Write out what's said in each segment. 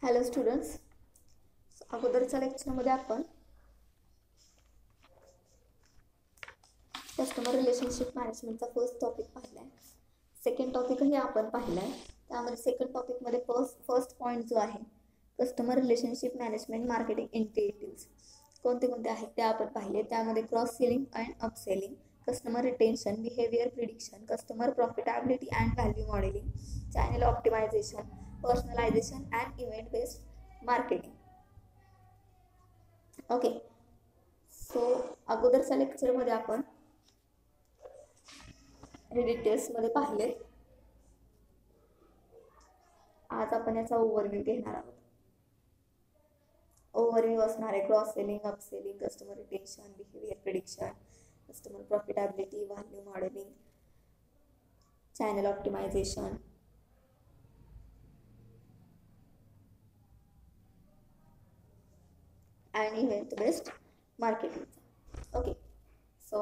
Hello students, अगोदरच्या लेक्चरमध्ये आपण कस्टमर रिलेशनशिप मॅनेजमेंटचा फर्स्ट टॉपिक पाहिला आहे. सेकंड टॉपिकही आपण पाहिला आहे. त्यामध्ये सेकंड टॉपिकमध्ये फर्स्ट पॉईंट जो आहे customer relationship management marketing initiatives कोणते कोणते आहेत ते आपण पाहिले. त्यामध्ये cross selling and upselling, customer retention, behaviour prediction, customer profitability and value modelling, channel optimisation, personalisation and event based marketing. Okay, so अगोदरच्या लेक्चरमध्ये आपण हे डिटेल्समध्ये पाहिले. आज आपण याचा ओव्हरव्ह्यू घेणार आहोत. ओव्हरव्ह्यू असणार आहे cross selling, upselling, customer retention, behaviour prediction, customer profitability, value modelling, channel optimisation, and event based marketing. Okay, so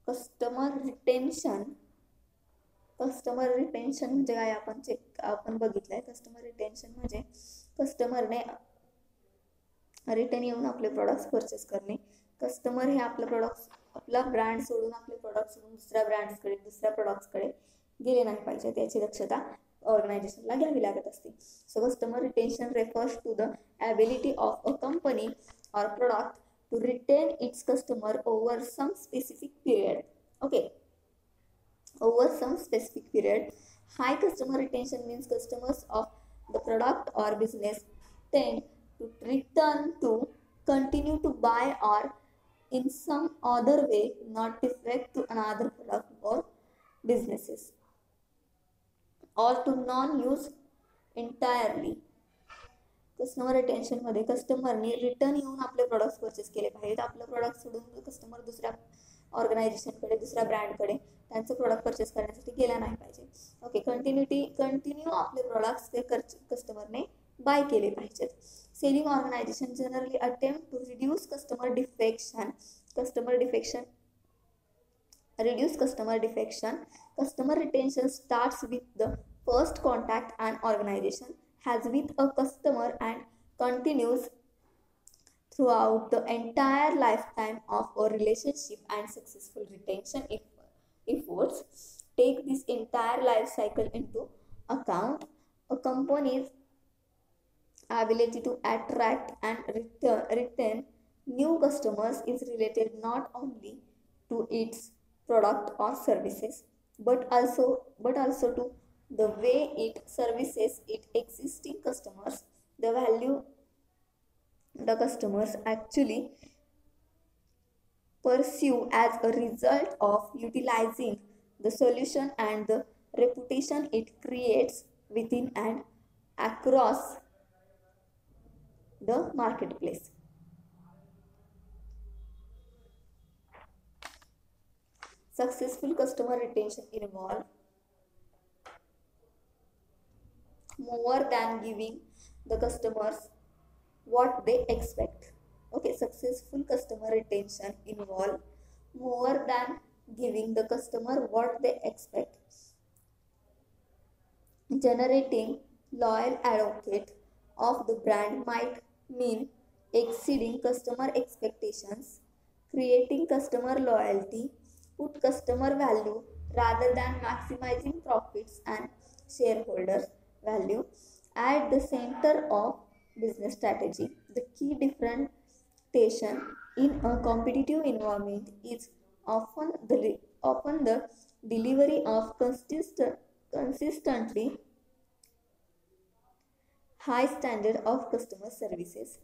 customer retention म्हणजे काय आपण बघितलंय. कस्टमर रिटेन्शन म्हणजे कस्टमरने रिटर्न येऊन आपले प्रोडक्ट्स परचेस करणे. कस्टमर हे आपला ब्रँड सोडून, आपले प्रोडक्ट सोडून दुसऱ्या प्रोडक्ट्सकडे गेले नाही पाहिजे, त्याची दक्षता ऑर्गनायझेशनला घ्यावी लागत असते. So customer retention refers to the ability of a company or product to retain its customer over some specific period. Okay, over some specific period. High customer retention means customers of the product or business tend to return to continue to buy or in some other way not defect to another product or businesses or to non-use entirely. Customer रिटेन्शनमध्ये कस्टमरने return येऊन आपले products purchase केले पाहिजेत. आपलं product सोडून customer दुसऱ्या ऑर्गनायझेशनकडे, दुसऱ्या ब्रँडकडे त्यांचं प्रोडक्ट परचेस करण्यासाठी गेला नाही पाहिजे. ओके, कंटिन्यू आपले प्रोडक्ट्स ते कस्टमरने बाय केले पाहिजेत. Selling organisation generally attempt to reduce customer defection. Customer retention starts with the first contact an organization has with a customer and continues throughout the entire lifetime of a relationship, and successful retention efforts take this entire life cycle into account. A company's ability to attract and retain new customers is related not only to its product or services but also to the way it services its existing customers, the value the customers actually pursue as a result of utilizing the solution, and the reputation it creates within and across the marketplace. Successful customer retention involves more than giving the customers what they expect. Okay, successful customer retention involves more than giving the customer what they expect. Generating loyal advocate of the brand might mean exceeding customer expectations, creating customer loyalty, put customer value rather than maximizing profits and shareholder value at the center of business strategy. The key differentiation in a competitive environment is often the delivery of consistently high standard of customer services.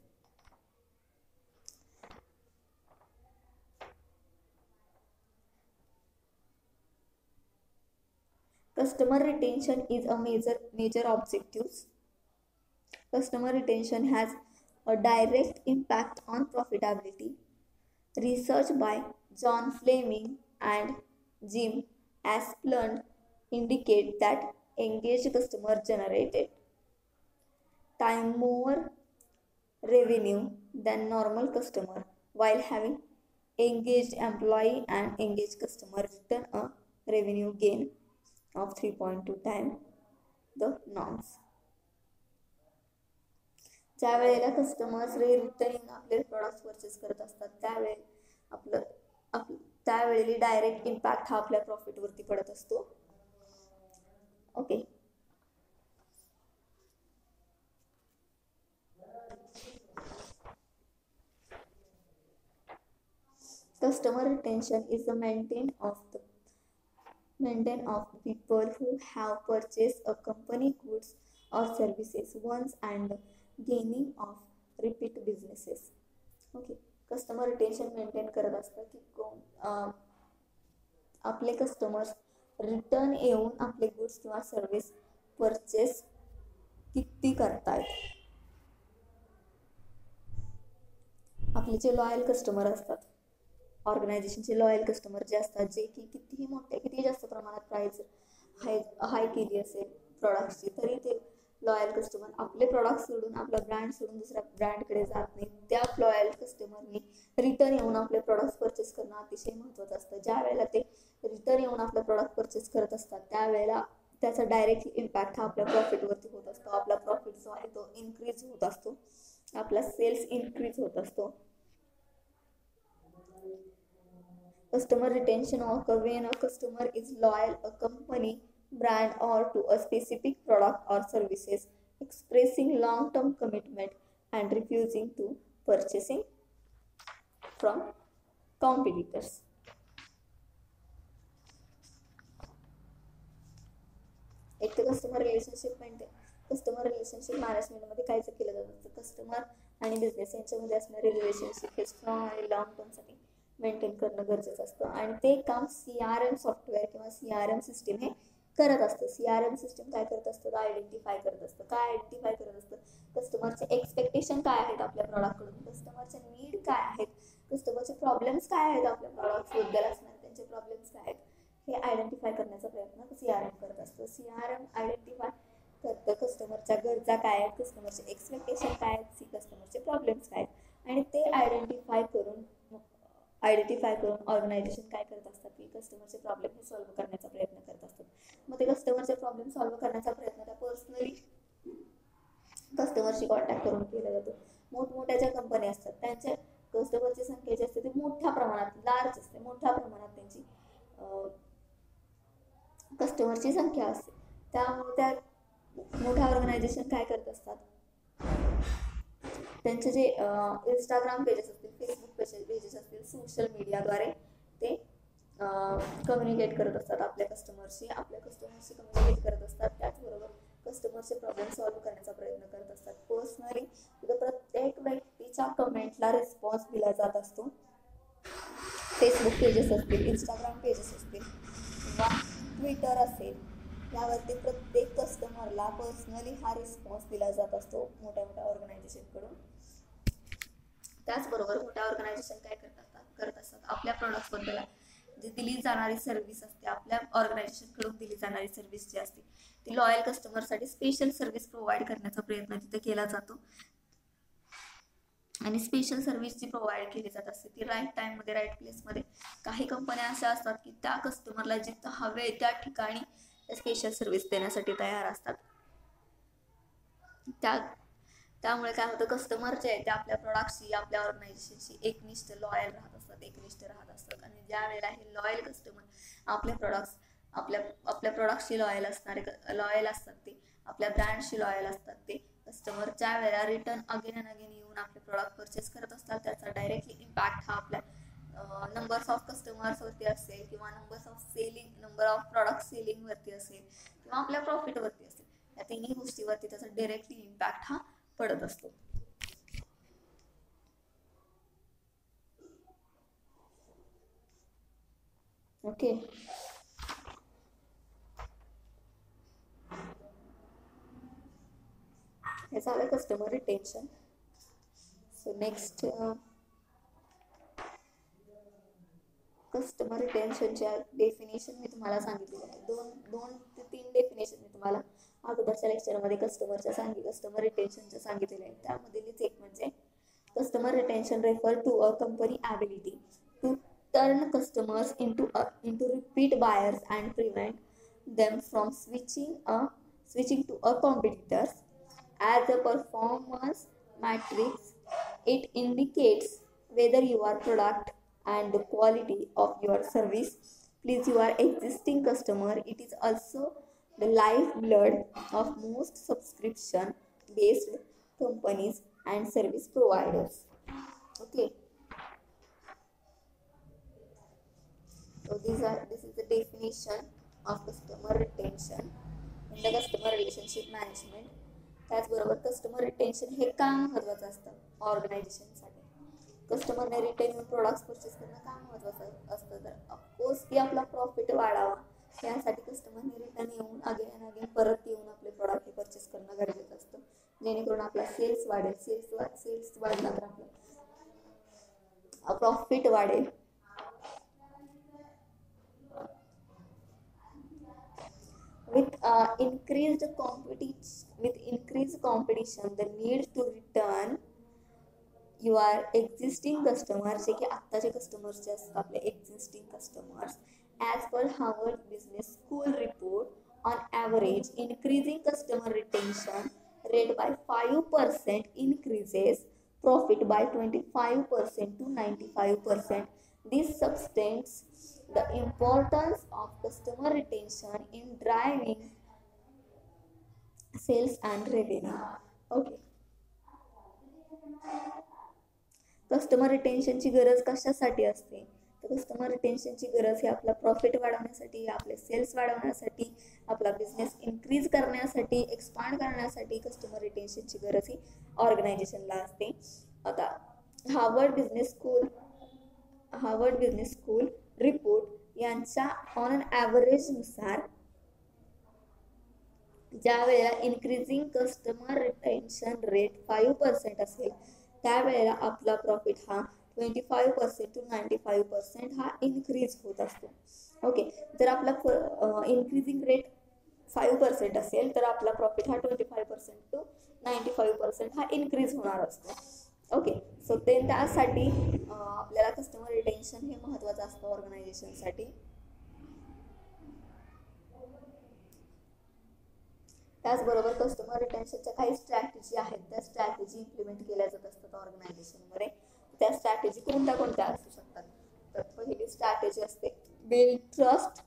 Customer retention is a major objectives. Customer retention has a direct impact on profitability. Research by John Fleming and Jim Asplund indicate that engaged customer generated time more revenue than normal customer, while having engaged employee and engaged customer return a revenue gain of 3.2 times the norms. ज्या वेळेला customers return येऊन आपले products purchase करत असतात त्यावेळी आपलं आप त्यावेळी डायरेक्ट इम्पॅक्ट हा आपल्या प्रॉफिटवरती पडत असतो. Okay. Customer retention is the maintain of people who have purchased a company goods or services once and gaining of repeat businesses. Okay. Customer retention maintain करत असतं की आपले कस्टमर्स रिटर्न येऊन आपले गुड्स किंवा सर्व्हिस परचेस किती करतायत. आपले जे लॉयल कस्टमर असतात, ऑर्गनायझेशनचे लॉयल कस्टमर जे असतात, जे की कितीही जास्त प्रमाणात प्राइस हाय केली असेल प्रॉडक्टची, तरी ते लॉयल कस्टमर आपले प्रॉडक्ट सोडून, आपला ब्रँड सोडून दुसऱ्या ब्रँडकडे जात नाही. त्या लॉयल कस्टमरनी रिटर्न येऊन आपले प्रॉडक्ट्स परचेस करणं अतिशय महत्त्वाचं असतं. ज्या वेळेला ते रिटर्न येऊन आपलं प्रॉडक्ट परचेस करत असतात त्यावेळेला त्याचा डायरेक्टली इम्पॅक्ट हा आपल्या प्रॉफिटवरती होत असतो. आपला प्रॉफिट जो आहे तो इन्क्रीज होत असतो, आपला सेल्स इन्क्रीज होत असतो. Customer retention occurs when a customer is loyal a company, brand or to a specific product or services, expressing long-term commitment and refusing to purchasing from competitors. एक तर कस्टमर रिलेशनशिप मॅनेजमेंटमध्ये काय केलं जातं, customer आणि business यांच्यामध्ये असणारे relationship हे strong आणि लॉंग टर्मसाठी मेंटेन करणं गरजेचं असतं. आणि ते काम CRM सॉफ्टवेअर किंवा CRM सिस्टीम हे करत असतं. CRM सिस्टीम काय करत असतं, आयडेंटिफाय करत असतं. काय आयडेंटिफाय करत असतं, कस्टमरचे एक्सपेक्टेशन काय आहेत आपल्या प्रॉडक्टकडून, कस्टमरचे नीड काय आहेत, कस्टमरचे प्रॉब्लेम्स काय आहेत, आपल्या प्रॉडक्टबद्दल असणारे त्यांचे प्रॉब्लेम्स काय आहेत, हे आयडेंटिफाय करण्याचा प्रयत्न CRM करत असतं. CRM आयडेंटिफाय करतं कस्टमरच्या गरजा काय आहेत, कस्टमरचे एक्सपेक्टेशन काय आहेत, कस्टमरचे प्रॉब्लेम्स काय आहेत, आणि ते आयडेंटिफाय करून ऑर्गनायझेशन काय करत असतात की कस्टमरचे प्रॉब्लेम हे सॉल्व्ह करण्याचा प्रयत्न करत असतात. मग ते कस्टमरचे प्रॉब्लेम सॉल्व्ह करण्याचा प्रयत्न त्या पर्सनली कस्टमरशी कॉन्टॅक्ट करून केला जातो. मोठमोठ्या ज्या कंपन्या असतात त्यांच्या कस्टमरची संख्या जी असते ती मोठ्या प्रमाणात लार्ज असते, मोठ्या प्रमाणात त्यांची कस्टमरची संख्या असते. त्यामुळे त्या मोठ्या ऑर्गनायझेशन काय करत असतात, त्यांचे जे इंस्टाग्राम पेजेस असतील, फेसबुक पेजेस असतील, सोशल मीडियाद्वारे ते कम्युनिकेट करत असतात आपल्या कस्टमरशी कम्युनिकेट करत असतात. त्याचबरोबर कस्टमरचे प्रॉब्लेम सॉल्व्ह करण्याचा प्रयत्न करत असतात. पर्सनली प्रत्येक व्यक्तीच्या कमेंटला रिस्पॉन्स दिला जात असतो. फेसबुक पेजेस असतील, इंस्टाग्राम पेजेस असतील किंवा ट्विटर असेल, यावरती प्रत्येक कस्टमरला पर्सनली हा रिस्पॉन्स दिला जात असतो मोठ्या ऑर्गनायझेशनकडून. त्याचबरोबर मोठ्या ऑर्गनायझेशन काय करत असतात आपल्या प्रॉडक्ट्सबद्दल जी दिली जाणारी सर्व्हिस असते, आपल्या ऑर्गनायझेशनकडून दिली जाणारी सर्व्हिस जी असते ती लॉयल कस्टमरसाठी स्पेशल सर्व्हिस प्रोव्हाइड करण्याचा प्रयत्न तिथे केला जातो. आणि स्पेशल सर्व्हिस जी प्रोव्हाइड केली जात असते ती राईट टाइममध्ये राईट प्लेसमध्ये. काही कंपन्या अशा असतात की त्या कस्टमरला जिथं हवे त्या ठिकाणी स्पेशल सर्व्हिस देण्यासाठी तयार असतात. त्यामुळे काय होतं, कस्टमर जे आहे ते आपल्या प्रॉडक्टशी, आपल्या ऑर्गनायझेशनशी एकनिष्ठ लॉयल राहत असतात. आणि ज्या वेळेला हे लॉयल कस्टमर आपल्या प्रॉडक्टशी लॉयल असतात, ते आपल्या ब्रँडशी लॉयल असतात, ते कस्टमर ज्या वेळेला रिटर्न अगेन अँड अगेन येऊन आपले प्रॉडक्ट परचेस करत असतात त्याचा डायरेक्टली इम्पॅक्ट हा आपल्या नंबर्स ऑफ कस्टमर्स वरती असेल किंवा नंबर ऑफ प्रॉडक्ट सेलिंग वरती असेल किंवा आपल्या प्रॉफिट वरती असेल, या तिन्ही गोष्टीवरती त्याचा डायरेक्टली इम्पॅक्ट हा पडत असतो. ओके. हे झालं customer retention. So next customer रिटेन्शनच्या डेफिनेशन मी तुम्हाला सांगितलेलं आहे. दोन ते 3 डेफिनेशन मी तुम्हाला अगोदरच्या लेक्चरमध्ये कस्टमर रिटेन्शनच्या सांगितलेलं आहे. त्यामधीलच एक म्हणजे customer retention refer to a company ability to turn customers into repeat buyers and prevent them from switching to a competitors as the performance matrix. It indicates whether your product and the quality of your service please your existing customer. It is also the lifeblood of most subscription based companies and service providers. Okay, so this is the definition of customer retention in the customer relationship management. त्याचबरोबर customer retention हे का महत्त्वाचं असतं ऑर्गनायझेशनसाठी. कस्टमरने retain येऊन products purchase करणं का महत्त्वाचं असतं, तर ऑफकोर्स की आपला प्रॉफिट वाढावा यासाठी कस्टमरने रिटर्न येऊन अगेन अगेन परत येऊन आपले प्रोडक्ट हे परचेस करणं गरजेचं असतं, जेणेकरून आपला सेल्स वाढेल. सेल्स वाढला तर आपला प्रॉफिट वाढेल. With increased competition, the need to return your existing customers, जे की आत्ताचे कस्टमर्स असतात आपले existing customers, as per Harvard Business School report, on average increasing customer retention rate by 5% increases profit by 25% to 95%. This substantiates the importance of customer retention in driving sales and revenue. Okay, customer रिटेन्शनची गरज कशासाठी असते, तर customer रिटेन्शनची गरज ही आपला profit वाढवण्यासाठी, आपले सेल्स वाढवण्यासाठी, आपला बिझनेस इन्क्रीज करण्यासाठी, एक्सपांड करण्यासाठी कस्टमर रिटेन्शनची गरज ही ऑर्गनायझेशनला असते. आता हार्वर्ड बिझनेस स्कूल रिपोर्ट यांच्या ऑन अन ॲव्हरेजनुसार ज्या वेळेला इन्क्रीजिंग कस्टमर रिटेन्शन रेट 5% असेल त्यावेळेला आपला प्रॉफिट हा 25% to 95% हा इन्क्रीज होत असतो. ओके, जर आपला इन्क्रीजिंग रेट 5% असेल तर आपला प्रॉफिट हा 25% to 95% हा इन्क्रीज होणार असतो. ओके, सो ते त्यासाठी आपल्याला कस्टमर रिटेन्शन हे महत्त्वाचं असतं ऑर्गनायझेशनसाठी. त्याचबरोबर कस्टमर रिटेन्शनच्या काही स्ट्रॅटेजी आहेत, त्या स्ट्रॅटेजी इम्प्लिमेंट केल्या जात असतात ऑर्गनायझेशनमध्ये. त्या स्ट्रॅटेजी कोणत्या असू शकतात, तर पहिली स्ट्रॅटेजी असते build trust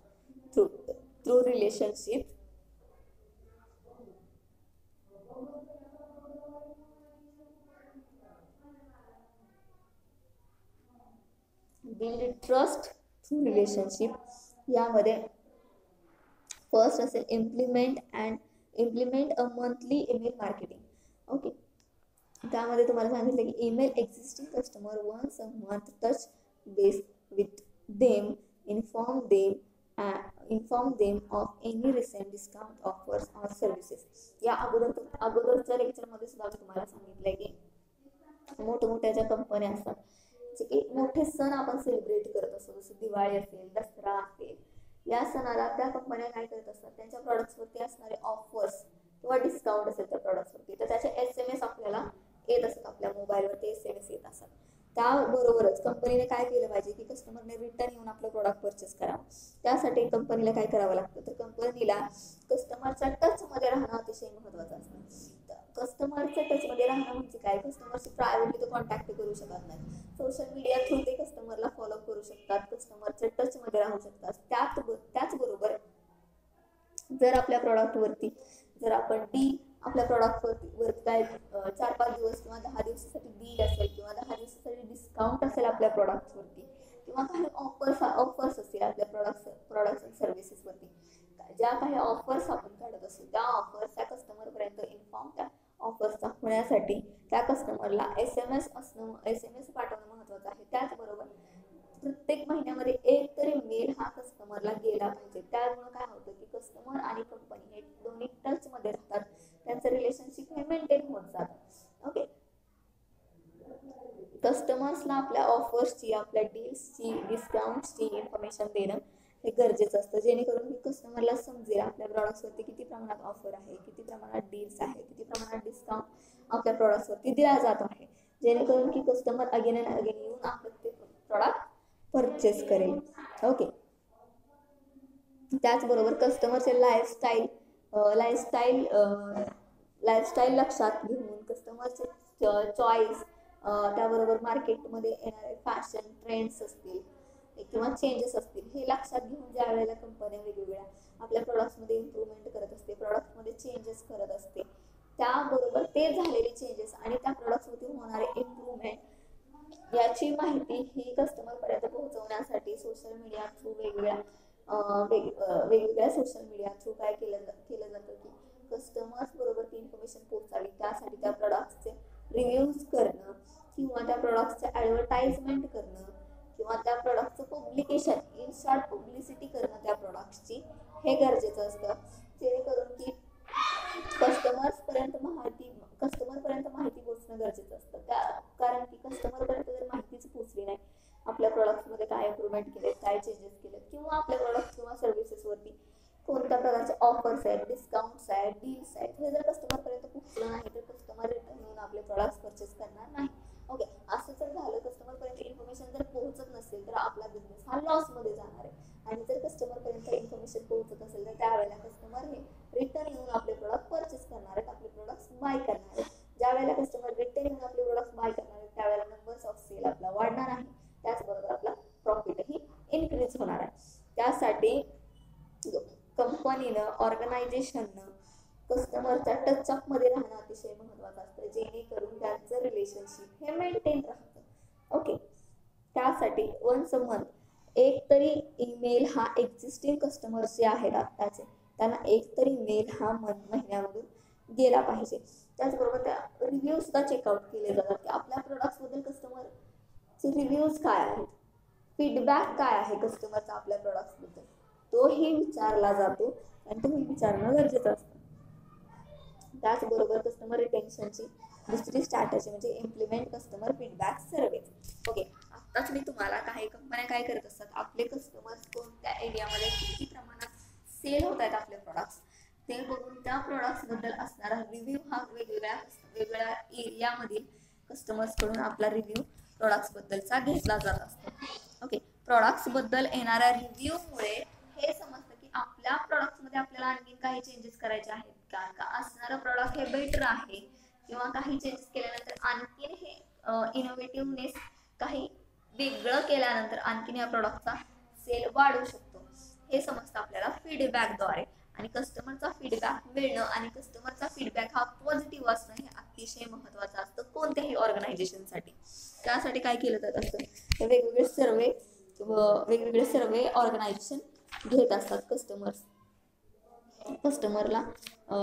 through relationship. Build trust through relationship यामध्ये फर्स्ट असेल implement a monthly email marketing. Okay, त्यामध्ये तुम्हाला सांगितलं की email existing customer once a month, touch base with them, inform them of any recent discount offers or services. या अगोदरच्या लेक्चरमध्ये सुद्धा मी तुम्हाला सांगितलंय की मोठमोठ्या ज्या कंपन्या असतात जे की मोठे सण आपण सेलिब्रेट करत असतो, जसं दिवाळी असेल, दसरा असेल, या सणाला त्या कंपन्या काय करत असतात, त्यांच्या प्रॉडक्ट्सवरती असणारे ऑफर्स किंवा डिस्काउंट असेल त्या प्रॉडक्ट्सवरती, तर त्याचे SMS आपल्याला येत असतात, आपल्या मोबाईलवरती SMS येत असतात. त्याबरोबरच कंपनीने काय केलं पाहिजे की कस्टमरने रिटर्न येऊन आपलं प्रॉडक्ट परचेस करावं. त्यासाठी कंपनीला काय करावं लागतं, तर कंपनीला कस्टमरच्या टचमध्ये राहणं अतिशय महत्त्वाचं असतं. कस्टमरच्या टचमध्ये राहणं म्हणजे काय, कस्टमरशी प्रायव्हेटली तो कॉन्टॅक्ट करू शकत नाही, सोशल मीडिया थ्रू ते कस्टमरला फॉलो करू शकतात, कस्टमरच्या टचमध्ये राहू शकतात. त्याचबरोबर जर आपल्या प्रॉडक्टवरती जर आपण आपल्या प्रॉडक्टवरती काय 4-5 दिवस किंवा 10 दिवसासाठी डील असेल किंवा 10 दिवसासाठी डिस्काउंट असेल आपल्या प्रॉडक्ट्सवरती किंवा काही ऑफर्स असतील आपल्या प्रॉडक्ट्स अँड सर्व्हिसेसवरती, ज्या काही ऑफर्स आपण काढत असू त्या ऑफर्स त्या कस्टमरपर्यंत इन्फॉर्म त्या ऑफर्स दाखवण्यासाठी त्या कस्टमरला SMS पाठवणं महत्त्वाचं आहे. त्याचबरोबर प्रत्येक महिन्यामध्ये एक तरी मेल हा कस्टमरला गेला पाहिजे. त्यामुळे काय होतं की कस्टमर आणि कंपनी हे दोन्ही टचमध्ये राहतात, त्यांचं रिलेशनशिप हे मेंटेन होत जातं. ओके, कस्टमर्सला आपल्या ऑफर्सची, आपल्या डील्सची, डिस्काउंट्सची इन्फॉर्मेशन देणं हे गरजेचं असतं, जेणेकरून की कस्टमरला समजेल आपल्या प्रॉडक्ट्सवरती किती प्रमाणात ऑफर आहे, किती प्रमाणात डील्स आहे, किती प्रमाणात डिस्काउंट आपल्या प्रॉडक्ट्सवरती दिला जात आहे, जेणेकरून की कस्टमर अगेन अँड अगेन येऊन आपलं ते प्रॉडक्ट परचेस करेल. ओके, त्याचबरोबर कस्टमरचे लाईफस्टाईल लक्षात घेऊन कस्टमरचे चॉईस, त्याबरोबर मार्केटमध्ये येणारे फॅशन ट्रेंड्स असतील किंवा चेंजेस असतील, हे लक्षात घेऊन ज्या वेळेला कंपन्या वेगवेगळ्या आपल्या प्रोडक्ट्समध्ये इम्प्रूव्हमेंट करत असते, प्रोडक्टमध्ये चेंजेस करत असते, त्याबरोबर ते झालेले चेंजेस आणि त्या प्रोडक्ट्समध्ये होणारे इम्प्रूव्हमेंट याची माहिती ही कस्टमरपर्यंत पोहोचवण्यासाठी सोशल मीडिया थ्रू वेगवेगळ्या सोशल मीडिया थ्रू काय केलं जातं की कस्टमर्स बरोबर ती इन्फॉर्मेशन पोहोचावी, त्यासाठी त्या प्रोडक्ट्सचे रिव्ह्यूज करणं किंवा त्या प्रोडक्ट्सचे ॲडव्हर्टाइजमेंट करणं किंवा त्या प्रोडक्टचं पब्लिकेशन, इन शॉर्ट पब्लिसिटी करणं त्या प्रोडक्ट्सची, हे गरजेचं असतं, जेणेकरून की कस्टमरपर्यंत माहिती पोहोचणं गरजेचं असतं. कारण की कस्टमरपर्यंत जर माहितीच पोहोचली नाही आपल्या प्रोडक्ट्समध्ये काय इम्प्रूव्हमेंट केलेत, काय चेंजेस केलेत किंवा आपल्या प्रोडक्ट किंवा सर्व्हिसेसवरती कोणत्या प्रकारचे ऑफर्स आहेत, डिस्काउंट्स आहेत, डील्स आहेत, हे जर कस्टमरपर्यंत पोहोचलं नाही तर कस्टमर रिटर्न येऊन आपले प्रोडक्ट्स परचेस करणार नाही. ओके, असं जर झालं, कस्टमरपर्यंत इन्फॉर्मेशन जर पोहोचत नसेल तर आपला बिझनेस हा लॉसमध्ये जाणार आहे. आणि जर कस्टमरपर्यंत इन्फॉर्मेशन पोहोचत असेल तर त्यावेळेला कस्टमर हे रिटर्न येऊन आपले प्रोडक्ट परचेस करणार आहेत, आपले प्रोडक्ट्स बाय करणार आहेत. ज्या वेळेला कस्टमर रिटर्न येऊन आपले प्रोडक्ट्स बाय करणार आहेत त्यावेळेला नंबर्स ऑफ सेल आपला वाढणार आहे, त्याचबरोबर आपला प्रॉफिटही इन्क्रीज होणार आहे. त्यासाठी कंपनीनं, ऑर्गनायझेशननं कस्टमरच्या टचअप मध्ये राहणं अतिशय महत्त्वाचं असतं, जेणेकरून त्यांचं रिलेशनशिप हे मेंटेन राहतं. ओके, त्यासाठी वन्स अ मंथ एक तरी ईमेल हा एक्झिस्टिंग कस्टमर्स जे आहेत आत्ताचे, त्यांना एक तरी मेल हा महिन्यामधून गेला पाहिजे. त्याचबरोबर त्या रिव्ह्यू सुद्धा चेकआउट केले जातात की आपल्या प्रोडक्ट्सबद्दल कस्टमरचे रिव्ह्यूज काय आहेत, फीडबॅक काय आहे कस्टमरचा आपल्या प्रोडक्ट्सबद्दल, तोही विचारला जातो आणि तोही विचारणं गरजेचं असतं. त्याचबरोबर कस्टमर रिटेन्शनची दुसरी स्ट्रॅटेजी म्हणजे इम्प्लिमेंट कस्टमर फीडबॅक सर्वे. ओके, आत्ताच मी तुम्हाला काही कंपन्या काय करत असतात, आपले कस्टमर्स कोणत्या एरियामध्ये किती प्रमाणात सेल होत आहेत आपले प्रोडक्ट्स ते बघून त्या प्रोडक्ट्सबद्दल असणारा रिव्ह्यू हा वेगवेगळ्या एरियामधील कस्टमर्सकडून आपला रिव्ह्यू प्रोडक्ट्सबद्दलचा घेतला जात असतो. ओके, प्रोडक्ट्सबद्दल येणाऱ्या रिव्ह्यूमुळे हे समजतं की आपल्या प्रोडक्ट्समध्ये आपल्याला आणखी काही चेंजेस करायचे आहेत का असणारं प्रोडक्ट हे बेटर आहे किंवा काही चेंजेस केल्यानंतर आणखीन हे इनोव्हेटिव्हनेस काही वेगळं केल्यानंतर आणखीन या प्रोडक्टचा सेल वाढू शकतो, हे समजतं आपल्याला फीडबॅकद्वारे. आणि कस्टमरचा फीडबॅक मिळणं आणि कस्टमरचा फीडबॅक हा पॉझिटिव्ह असणं हे अतिशय महत्त्वाचं असतं कोणत्याही ऑर्गनायझेशनसाठी. त्यासाठी काय केलं जात असतं, वेगवेगळे सर्वे ऑर्गनायझेशन घेत असतात.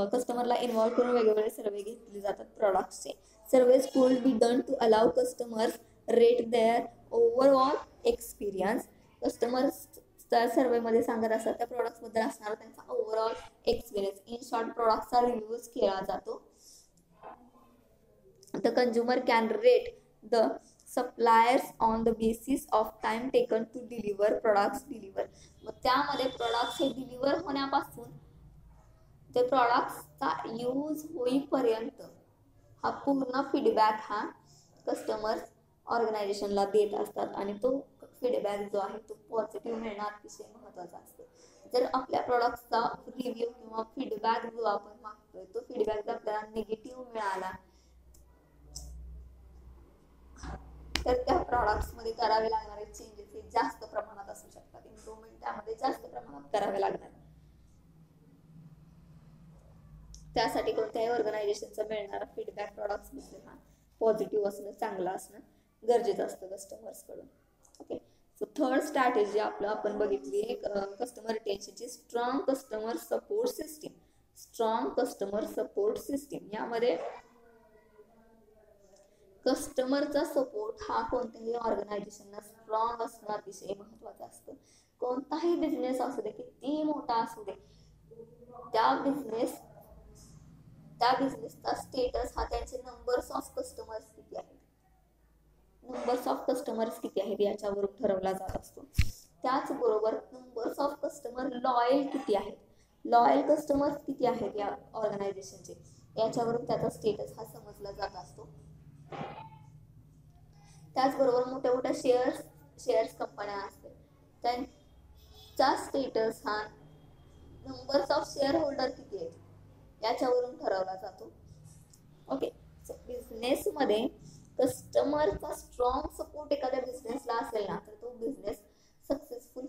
कस्टमरला इन्व्हॉल्व करून वेगवेगळे सर्वे घेतले जातात प्रोडक्ट्सचे. Surveys could be done to allow customers rate their overall experience. Customers त्या सर्वेमध्ये सांगत असतात त्या प्रोडक्ट्सबद्दल असणारा त्यांचा ओव्हरऑल एक्सपिरियन्स, इन शॉर्ट प्रोडक्टचा रिव्ह्यूज केला जातो. The consumer can rate the suppliers on the basis of time taken to deliver products deliver. मग त्यामध्ये प्रोडक्ट्स हे डिलिव्हर होण्यापासून ते प्रोडक्ट्सचा यूज होईपर्यंत हा पूर्ण फीडबॅक हा कस्टमर ऑर्गनायझेशनला देत असतात आणि तो फीडबॅक जो आहे तो पॉझिटिव्ह मिळणं अतिशय महत्त्वाचा असतो. जर आपल्या प्रोडक्ट्सचा रिव्ह्यू किंवा फीडबॅक जो आपण मागतोय तो फीडबॅक जर आपल्याला निगेटिव्ह मिळाला तर त्या प्रॉडक्ट्समध्ये करावे लागणारे चेंजेस हे जास्त प्रमाणात असू शकतात, इम्प्रूव्हमेंट त्यामध्ये जास्त प्रमाणात करावे लागणार. त्यासाठी कोणत्याही ऑर्गनायझेशनचा मिळणारा फीडबॅक प्रॉडक्ट्सबद्दल हा पॉझिटिव्ह असणं, चांगलं असणं गरजेचं असतं कस्टमर्सकडून. ओके, सो थर्ड स्ट्रॅटेजी आपण बघितली कस्टमर रिटेन्शनची strong customer support system. Strong customer support system यामध्ये कस्टमरचा सपोर्ट हा कोणत्याही ऑर्गनायझेशनला स्ट्रॉंग असणं अतिशय महत्त्वाचं असतं. कोणताही बिझनेस असू दे, कितीही मोठा असू दे, त्या बिझनेसचा स्टेटस हा त्यांचे नंबर्स ऑफ कस्टमर्स किती आहेत याच्यावरून ठरवला जात असतो. त्याचबरोबर नंबर्स ऑफ कस्टमर लॉयल किती आहेत, लॉयल कस्टमर्स किती आहेत या ऑर्गनायझेशनचे याच्यावरून त्याचा स्टेटस हा समजला जात असतो. त्याचबरोबर मोठ्या मोठ्या शेअर्स कंपन्या असतात त्यांचा स्टेटस हा नंबर्स ऑफ शेअर होल्डर किती आहेत याच्यावरून ठरवला जातो. ओके, बिझनेसमध्ये कस्टमरचा स्ट्रॉंग सपोर्ट एखाद्या बिझनेसला असेल ना, तर तो बिझनेस सक्सेसफुल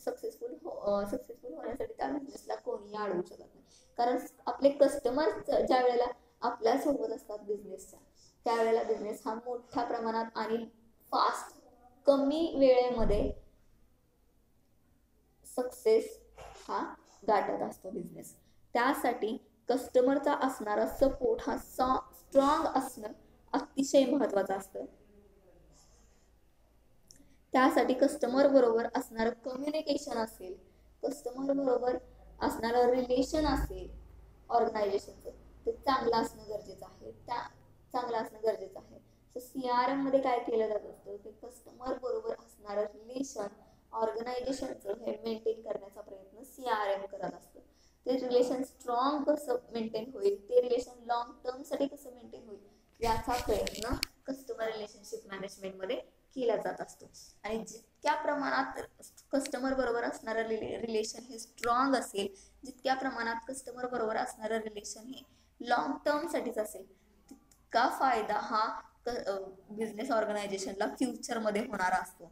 सक्सेसफुल होण्यासाठी त्या बिझनेसला कोणीही अडवू शकत नाही. कारण आपले कस्टमर ज्या वेळेला आपल्या सोबत असतात बिझनेसच्या, त्यावेळेला बिझनेस हा मोठ्या प्रमाणात आणि फास्ट कमी वेळेमध्ये सक्सेस हा गाठत असतो बिझनेस. त्यासाठी कस्टमरचा असणारा सपोर्ट हा स्ट्रॉंग असणं अतिशय महत्वाचं असतं. त्यासाठी कस्टमर बरोबर असणारं कम्युनिकेशन असेल, कस्टमर बरोबर असणारं रिलेशन असेल ऑर्गनायझेशनचं, ते चांगलं असणं गरजेचं आहे. चांगलं असणं गरजेचं आहे. तर CRM मध्ये काय केलं जात असतं, ते कस्टमर बरोबर असणारं रिलेशन ऑर्गनायझेशनचं हे मेंटेन करण्याचा प्रयत्न CRM करत असतं. ते रिलेशन स्ट्रॉंग कसं मेंटेन होईल, ते रिलेशन लॉंग टर्म साठी कसं मेंटेन होईल, याचा प्रयत्न कस्टमर रिलेशनशिप मॅनेजमेंट मध्ये केला जात असतो. आणि जितक्या प्रमाणात कस्टमर बरोबर असणारं रिलेशन हे स्ट्रॉंग असेल, जितक्या प्रमाणात कस्टमर बरोबर असणारं रिलेशन हे लॉंग टर्म साठीच असेल, तितका फायदा हा बिझनेस ऑर्गनायझेशनला फ्युचर मध्ये होणारा असतो.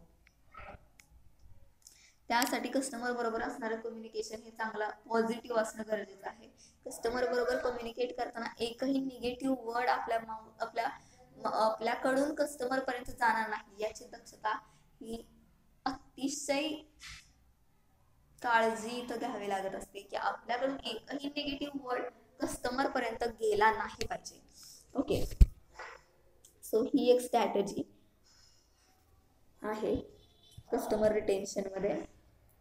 त्यासाठी कस्टमर बरोबर असणारं कम्युनिकेशन हे चांगला पॉझिटिव्ह असणं गरजेचं आहे. कस्टमर बरोबर कम्युनिकेट करताना एकही निगेटिव्ह वर्ड आपल्याकडून कस्टमर पर्यंत जाणार नाही याची दक्षता ही अतिशय काळजी इथं घ्यावी लागत असते, की आपल्याकडून एकही निगेटिव्ह वर्ड कस्टमर पर्यंत गेला नाही पाहिजे. ओके, सो ही एक स्ट्रॅटेजी आहे कस्टमर रिटेन्शन मध्ये.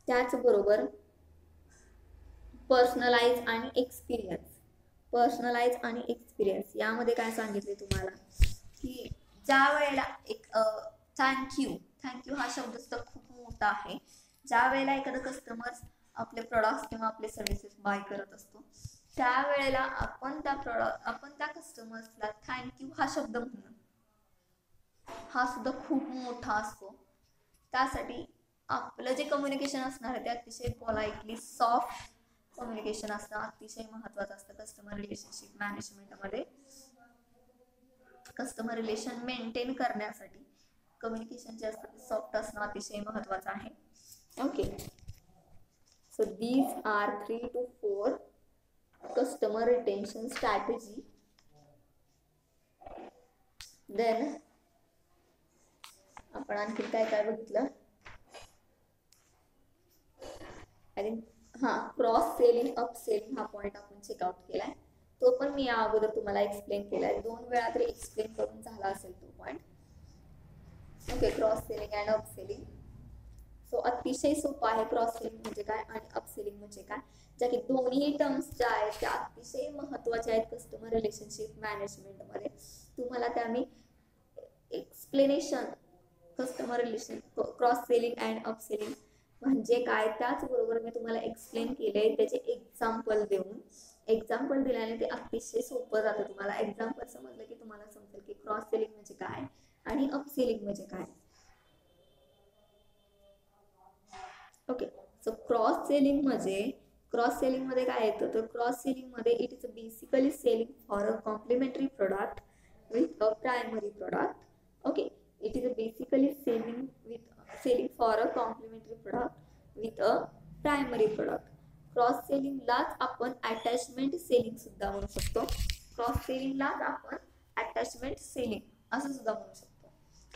त्याचबरोबर पर्सनलाइज आणि एक्सपिरियन्स यामध्ये काय सांगितले तुम्हाला, की ज्या वेळेला एक थँक्यू हा शब्द सुद्धा खूप मोठा आहे. ज्या वेळेला एखादा कस्टमर आपले प्रोडक्ट्स किंवा आपले सर्व्हिसेस बाय करत असतो, त्यावेळेला आपण त्या कस्टमर्सला थँक्यू हा शब्द म्हणणं हा सुद्धा खूप मोठा असतो. त्यासाठी आपलं जे कम्युनिकेशन असणार आहे ते अतिशय पोलाइटली सॉफ्ट कम्युनिकेशन असणं अतिशय महत्वाचं असतं कस्टमर रिलेशनशिप मॅनेजमेंटमध्ये. कस्टमर रिलेशन मेंटेन करण्यासाठी कम्युनिकेशन जे असतं ते सॉफ्ट असणं अतिशय महत्वाचं आहे. Okay, so these are 3 to 4 customer retention strategy. Then आपण आणखी काय काय बघितलं, क्रॉस सेलिंग अप सेलिंग हा पॉइंट आपण चेकआउट केलाय. तो पण मी या अगोदर तुम्हाला एक्सप्लेन केलाय, 2 वेळा तरी एक्सप्लेन करून झाला असेल तो point. Okay, cross selling and up selling. So अतिशय सोपं आहे क्रॉस सेलिंग म्हणजे काय आणि अप सेलिंग म्हणजे काय, ज्या की दोन्ही टर्म्स ज्या आहेत त्या अतिशय महत्वाच्या आहेत कस्टमर रिलेशनशिप मॅनेजमेंट मध्ये. तुम्हाला त्या मी explanation customer relation cross selling and up selling म्हणजे काय, त्याचबरोबर मी तुम्हाला एक्सप्लेन केले त्याचे एक्झाम्पल देऊन. एक्झाम्पल दिल्याने ते अतिशय सोपं जातं. तुम्हाला एक्झाम्पल समजलं की तुम्हाला समजेल की क्रॉस सेलिंग म्हणजे काय आणि अप सेलिंग म्हणजे काय. ओके, सो क्रॉस सेलिंग मध्ये काय येतं, तर क्रॉस सेलिंग मध्ये it is basically selling for a complimentary product with a primary product. Okay, it is basically selling for a complimentary product with a primary product. Cross सेलिंगलाच आपण attachment selling सुद्धा म्हणू शकतो. क्रॉस सेलिंगलाच आपण attachment selling असं सुद्धा म्हणू शकतो.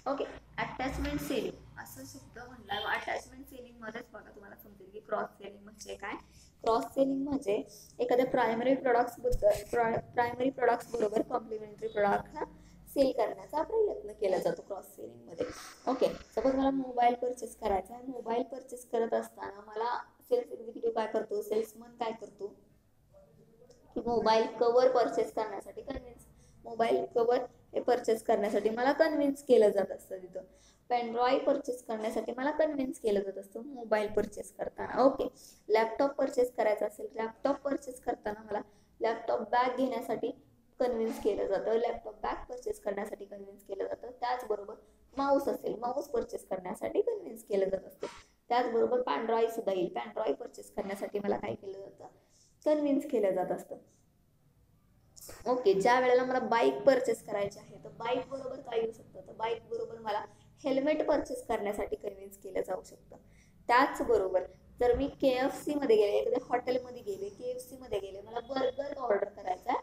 ओके, अटॅचमेंट सेलिंग असं सुद्धा म्हणलं. अटॅचमेंट सेलिंग मध्येच बघा तुम्हाला समजेल की क्रॉस सेलिंग म्हणजे काय. क्रॉस सेलिंग म्हणजे एखाद्या प्रायमरी प्रोडक्ट्स बरोबर कॉम्प्लिमेंटरी प्रोडक्ट हा सेल करण्याचा प्रयत्न केला जातो क्रॉस सेलिंग मध्ये. ओके, सपोज मला मोबाईल परचेस करायचा आहे. मोबाईल परचेस करत असताना मला सेल्स एक्झिक्युटिव्ह काय करतो, सेल्समन काय करतो की मोबाईल कव्हर परचेस करण्यासाठी मोबाईल कव्हर हे परचेस करण्यासाठी मला कन्व्हिन्स केलं जात असतं. तिथं पेनड्रॉइड परचेस करण्यासाठी मला कन्व्हिन्स केलं जात असतं मोबाईल परचेस करताना. ओके, लॅपटॉप परचेस करायचा असेल, लॅपटॉप परचेस करताना मला लॅपटॉप बॅग घेण्यासाठी कन्व्हिन्स केलं जातं, लॅपटॉप बॅग परचेस करण्यासाठी कन्व्हिन्स केलं जातं. त्याचबरोबर माऊस असेल, माऊस परचेस करण्यासाठी कन्व्हिन्स केलं जात असतं. त्याचबरोबर पॅनड्रॉइड सुद्धा येईल, पॅनड्रॉइड परचेस करण्यासाठी मला काय केलं जातं, कन्व्हिन्स केलं जात असतं. ओके, ज्या वेळेला मला बाईक परचेस करायची आहे तर बाईक बरोबर काय येऊ शकतं, तर बाईक बरोबर मला हेल्मेट परचेस करण्यासाठी कन्व्हिन्स केलं जाऊ शकतं. त्याचबरोबर जर मी KFC मध्ये गेले, एखाद्या हॉटेलमध्ये गेले, KFC मध्ये गेले, मला बर्गर ऑर्डर करायचा आहे,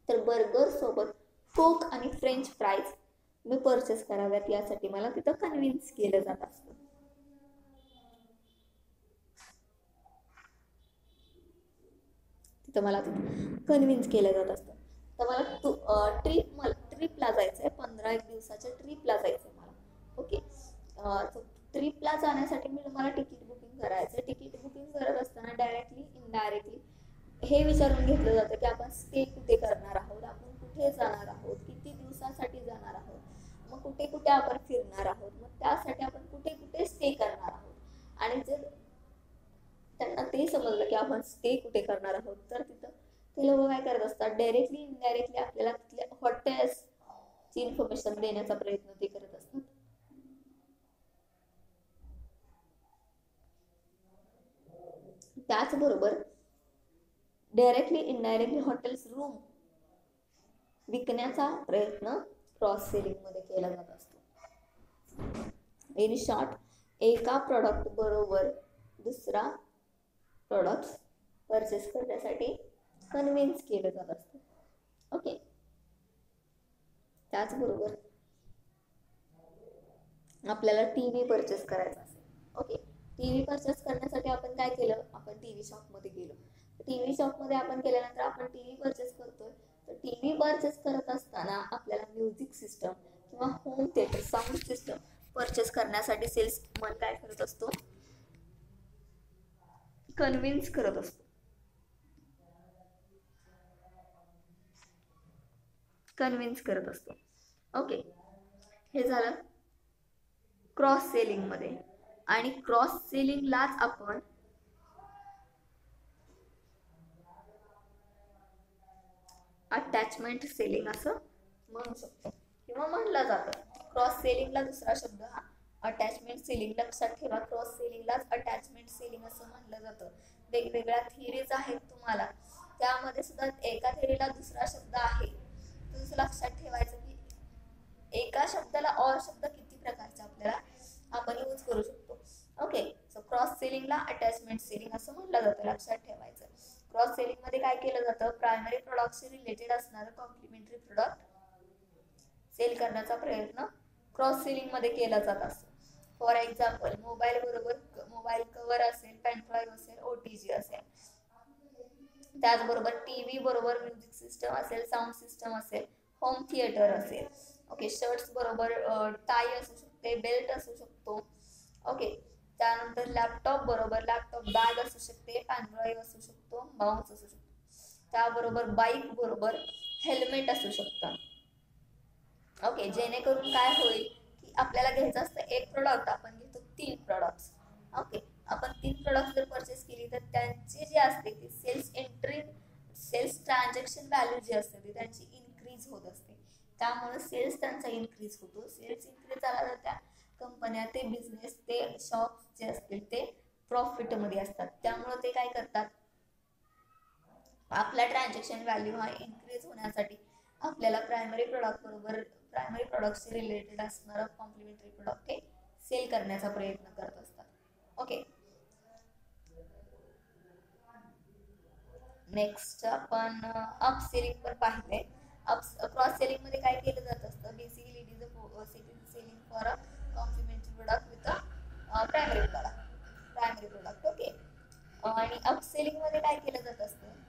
तर बर्गर सोबत कोक आणि फ्रेंच फ्राईज मी परचेस कराव्यात यासाठी मला तिथं कन्व्हिन्स केलं जात असतं. तिथं मला कन्व्हिन्स केलं जात असतं. तर मला ट्रिपला जायचं आहे, 15 दिवसाच्या ट्रिपला जायचं आहे मला. ओके, ट्रिपला जाण्यासाठी मला तिकीट बुकिंग करायचं आहे. तिकीट बुकिंग करत असताना डायरेक्टली इनडायरेक्टली हे विचारून घेतलं जातं की आपण स्टे कुठे करणार आहोत, आपण कुठे जाणार आहोत, किती दिवसासाठी जाणार आहोत, मग कुठे कुठे आपण फिरणार आहोत, मग त्यासाठी आपण कुठे कुठे स्टे करणार आहोत. आणि जर त्यांना ते समजलं की आपण स्टे कुठे करणार आहोत, तर तिथं ते लोक काय करत असतात, डायरेक्टली इनडायरेक्टली आपल्याला तिथल्या हॉटेल्सची इन्फॉर्मेशन देण्याचा प्रयत्न ते करत असतात. त्याचबरोबर डायरेक्टली इनडायरेक्टली हॉटेल्स रूम विकण्याचा प्रयत्न क्रॉस सेलिंग मध्ये केला जात असतो. इन शॉर्ट, एका प्रॉडक्ट बरोबर दुसरा प्रॉडक्ट परचेस करण्यासाठी कन्व्हिन्स केलं जात असतं. ओके, त्याचबरोबर आपल्याला टीव्ही परचेस करायचा असेल. ओके, टीव्ही परचेस करण्यासाठी आपण काय केलं, आपण टीव्ही शॉपमध्ये गेलो. टीव्ही शॉपमध्ये आपण गेल्यानंतर आपण टीव्ही परचेस करतोय, तर टीव्ही परचेस करत असताना आपल्याला म्युझिक सिस्टम किंवा home theatre sound system purchase करण्यासाठी सेल्समन काय करत असतो, कन्व्हिन्स करत असतो. कन्व्हिन्स करत असतो. ओके, हे झालं क्रॉस सेलिंग मध्ये. आणि क्रॉस सेलिंगलाच आपण अटॅचमेंट सेलिंग असं म्हणू शकतो किंवा म्हणलं जातं. क्रॉस सेलिंगला दुसरा शब्द हा अटॅचमेंट सेलिंग. लक्षात ठेवा, क्रॉस सेलिंगलाच अटॅचमेंट सेलिंग असं म्हणलं जातं. वेगवेगळ्या थिअरीज आहेत तुम्हाला, त्यामध्ये सुद्धा एका थिअरीला दुसरा शब्द आहे. तुझं लक्षात ठेवायचं की एका शब्दाला और शब्द किती प्रकारचे आपल्याला आपण यूज करू शकतो. ओके, सो क्रॉस सेलिंगला अटॅचमेंट सेलिंग असं म्हणलं जातं, लक्षात ठेवायचं. क्रॉस सेलिंग मध्ये काय केलं जातं, प्रायमरी प्रोडक्टशी रिलेटेड असणारं कॉम्प्लिमेंटरी प्रोडक्ट सेल करण्याचा प्रयत्न क्रॉस सेलिंग मध्ये केला जात असतो. फॉर एक्झाम्पल, मोबाईल बरोबर मोबाईल कव्हर असेल, पेनड्राईव्ह असेल, OTG असेल. त्याचबरोबर टीव्ही बरोबर म्युझिक सिस्टम असेल, साऊंड सिस्टम असेल, होम थिएटर असेल. ओके, शर्ट्स बरोबर टाय असू शकते, बेल्ट असू शकतो. ओके, त्यानंतर लॅपटॉप बरोबर लॅपटॉप बॅग असू शकते, पेनड्राईव्ह असू शकतो, माउस असू शकतो. त्याबरोबर बाईक बरोबर हेल्मेट असू शकतं. ओके, जेणेकरून काय होईल की आपल्याला घ्यायचं असतं एक प्रोडक्ट, आपण घेतो 3 प्रोडक्ट्स. ओके, आपण 3 प्रोडक्ट जर परचेस केली तर त्यांची जी असते ती सेल्स ट्रान्झॅक्शन व्हॅल्यू जी असते ती त्यांची इन्क्रीज होत असते. त्यामुळे सेल्स त्यांचा इन्क्रीज होतो. सेल्स इन्क्रीज झाला तर त्या कंपन्या, ते बिझनेस, ते शॉप्स जे असतील ते प्रॉफिटमध्ये असतात. त्यामुळे ते काय करतात, आपला ट्रान्झॅक्शन व्हॅल्यू हा इन्क्रीज होण्यासाठी आपल्याला प्रायमरी प्रोडक्टशी रिलेटेड असणारं कॉम्प्लिमेंटरी प्रोडक्ट हे सेल करण्याचा प्रयत्न करत असतात. ओके, नेक्स्ट आपण अपसेलिंग पण पाहिले. क्रॉस सेलिंग मध्ये काय केलं जात असतं, basically it is a selling for a complimentary product with a primary product. Okay, आणि अपसेलिंग मध्ये काय केलं जात असतं,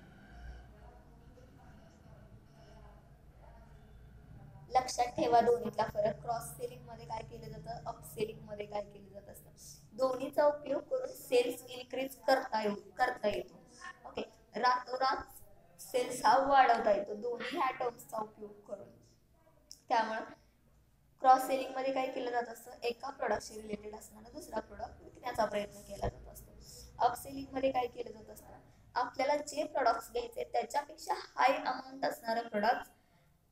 लक्षात ठेवा दोन्हीतला फरक. क्रॉस सेलिंग मध्ये काय केलं जातं, अपसेलिंग मध्ये काय केलं जात असतं. दोन्हीचा उपयोग करून सेल्स इन्क्रीज करता येतो. ओके, रातोरात सेल्स हा वाढवता येतो दोन्ही ह्या टर्म्सचा उपयोग करून. त्यामुळं क्रॉस सेलिंग मध्ये काय केलं जात असतं, एका प्रोडक्टशी रिलेटेड असणारा दुसरा प्रोडक्ट विकण्याचा प्रयत्न केला जात असतो. अपसेलिंग मध्ये काय केलं जात असतं, आपल्याला जे प्रोडक्ट्स घ्यायचे त्याच्यापेक्षा हाय अमाऊंट असणारे प्रोडक्ट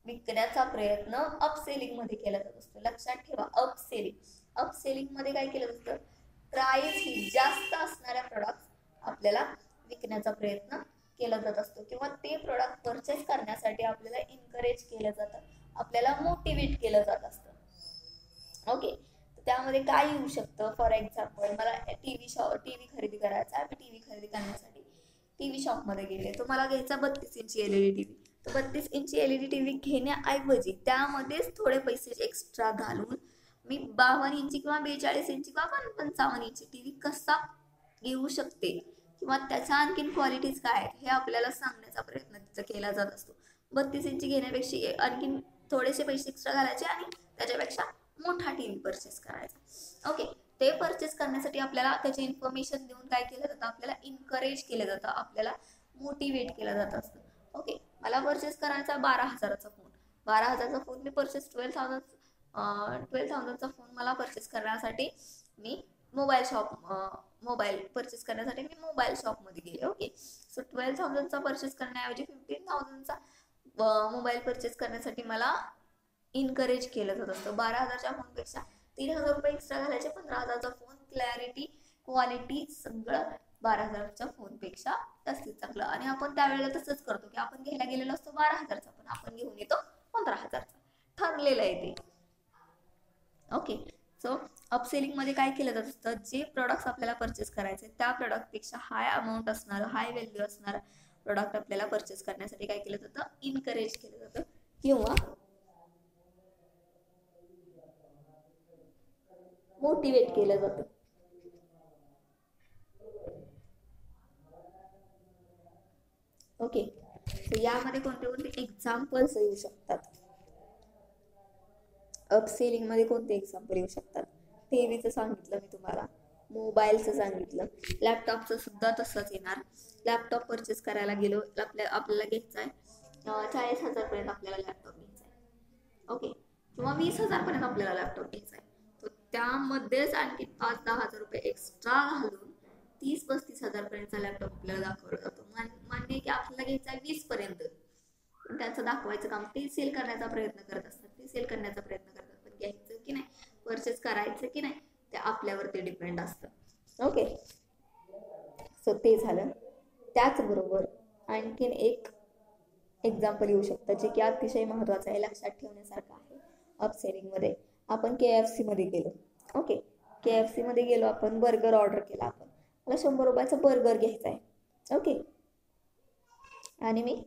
विकण्याचा प्रयत्न अपसेलिंग मध्ये केला जात असतो. लक्षात ठेवा, अपसेलिंग मध्ये काय केलं जातं, प्राइस ही जास्त असणाऱ्या प्रोडक्ट आपल्याला विकण्याचा प्रयत्न केलं जात असतं किंवा ते प्रोडक्ट परचेस करण्यासाठी आपल्याला इनकरेज केलं जातं, आपल्याला मोटिवेट केलं जात असतं. ओके, त्यामध्ये काय येऊ शकतं? फॉर एक्झाम्पल मला टीव्ही खरेदी करायचा आहे. मी टीव्ही खरेदी करण्यासाठी टीव्ही शॉपमध्ये गेले, तो मला घ्यायचा 32 इंची एलईडी टीव्ही. तर 32 इंची एलईडी टीव्ही घेण्याऐवजी त्यामध्येच थोडे पैसे एक्स्ट्रा घालून मी 52 इंची किंवा 42 इंची किंवा 55 इंची टीव्ही कसा घेऊ शकते किंवा त्याच्या आणखीन क्वालिटीज काय आहेत हे आपल्याला सांगण्याचा प्रयत्न तिथं केला जात असतो. 32 इंची घेण्यापेक्षा आणखीन थोडेसे पैसे एक्स्ट्रा घालायचे आणि त्याच्यापेक्षा मोठा टीव्ही परचेस करायचा. ओके, ते परचेस करण्यासाठी आपल्याला त्याचे इन्फॉर्मेशन देऊन काय केलं जातं? आपल्याला इनकरेज केलं जातं, आपल्याला मोटिवेट केलं जात असतं. ओके, मला परचेस करायचा 12,000चा फोन. 12,000चा फोन मी परचेस 12,000चा फोन मला परचेस करण्यासाठी मी मोबाईल परचेस करण्यासाठी मी मोबाईल शॉपमध्ये गेले. ओके, सो 12,000चा परचेस करण्याऐवजी 15,000चा मोबाईल परचेस करण्यासाठी मला इनकरेज केलं जात असतं. 12,000च्या फोनपेक्षा 3,000 रुपये एक्स्ट्रा घालायचे. 15,000चा फोन, क्लॅरिटी, क्वालिटी सगळं 12,000च्या फोनपेक्षा जास्तीत चांगलं. आणि आपण त्यावेळेला तसंच करतो की आपण घ्यायला गेलेलो असतो 12,000चा, पण आपण घेऊन येतो 15,000चा. ठरलेलं आहे ते. ओके, सो अपसेलिंग मध्ये काय केलं जात असतं? जे प्रोडक्ट्स आपल्याला परचेस करायचे त्या प्रोडक्टपेक्षा हाय अमाऊंट असणार, हाय व्हॅल्यू असणार प्रोडक्ट आपल्याला परचेस करण्यासाठी काय केलं जातं? इनकरेज केलं जातं किंवा मोटिवेट केलं जातं. ओके, सो यामध्ये कोणते कोणते एक्झाम्पल्स येऊ शकतात? अपसेलिंग मध्ये कोणते एक्झाम्पल येऊ शकतात? टीव्हीचं सांगितलं मी तुम्हाला, मोबाईलचं सांगितलं, लॅपटॉपचं सुद्धा तसंच येणार. लॅपटॉप परचेस करायला गेलो, आपल्याला घ्यायचा आहे 40,000 पर्यंत आपल्याला लॅपटॉप घ्यायचा आहे. ओके, किंवा 20,000 पर्यंत आपल्याला लॅपटॉप घ्यायचा आहे. तर त्यामध्येच आणखी 5-10 हजार रुपये एक्स्ट्रा घालून 30-35 हजार पर्यंतचा लॅपटॉप आपल्याला दाखवला जातो. मान्य की आपल्याला घ्यायचा आहे 20 पर्यंत, पण त्याचं दाखवायचं काम ते सेल करण्याचा प्रयत्न करत असतात. ते सेल करण्याचा प्रयत्न करतात, पण घ्यायचं की नाही, परचेस करायचं की नाही, ते आपल्यावरती डिपेंड असतं. ओके, सो ते झालं. त्याचबरोबर आणखीन एक एक्झाम्पल येऊ शकतं जे की अतिशय महत्त्वाचं आहे, लक्षात ठेवण्यासारखं आहे. अपसेलिंग मध्ये आपण KFC मध्ये गेलो. ओके, KFC मध्ये गेलो, आपण बर्गर ऑर्डर केला. आपण मला 100 रुपयाचा बर्गर घ्यायचा आहे. ओके, आणि मी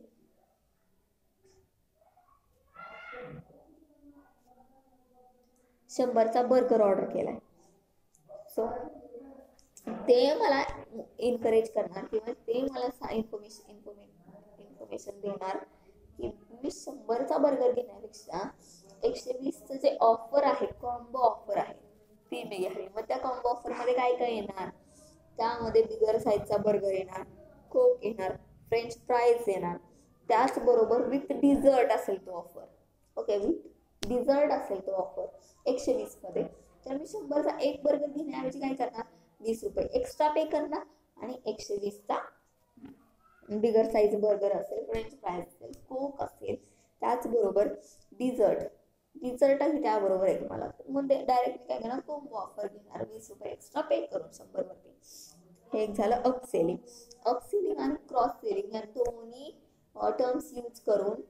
100चा बर्गर ऑर्डर केलाय. सो ते मला इनकरेज करणार किंवा ते मला इन्फॉर्मेशन देणार की मी 100चा बर्गर घेण्यापेक्षा 120चं जे ऑफर आहे, कॉम्बो ऑफर आहे, ती मी घ्यावी. मग त्या कॉम्बो ऑफर मध्ये काय काय येणार? त्यामध्ये बिगर साईजचा बर्गर येणार, कोक येणार, फ्रेंच फ्राईज येणार, त्याचबरोबर विथ डिझर्ट असेल तो ऑफर. ओके, विथ डिझर्ट असेल तो ऑफर 120 मध्ये. तर मी 100चा एक बर्गर घेण्याऐवजी काय करणार? 20 रुपये एक्स्ट्रा पे करणार आणि 120चा बिगर साईज बर्गर असेल, फ्रेंच फ्राईज असेल, कोक असेल, त्याचबरोबर डिझर्टही त्याबरोबर आहे तुम्हाला. मग डायरेक्ट काय करणार? कॉम्बो ऑफर घेणार, 20 रुपये एक्स्ट्रा पे करून 100 वरती. हे एक झालं अपसेलिंग. अपसेलिंग आणि क्रॉस सेलिंग या दोन्ही टर्म्स यूज करून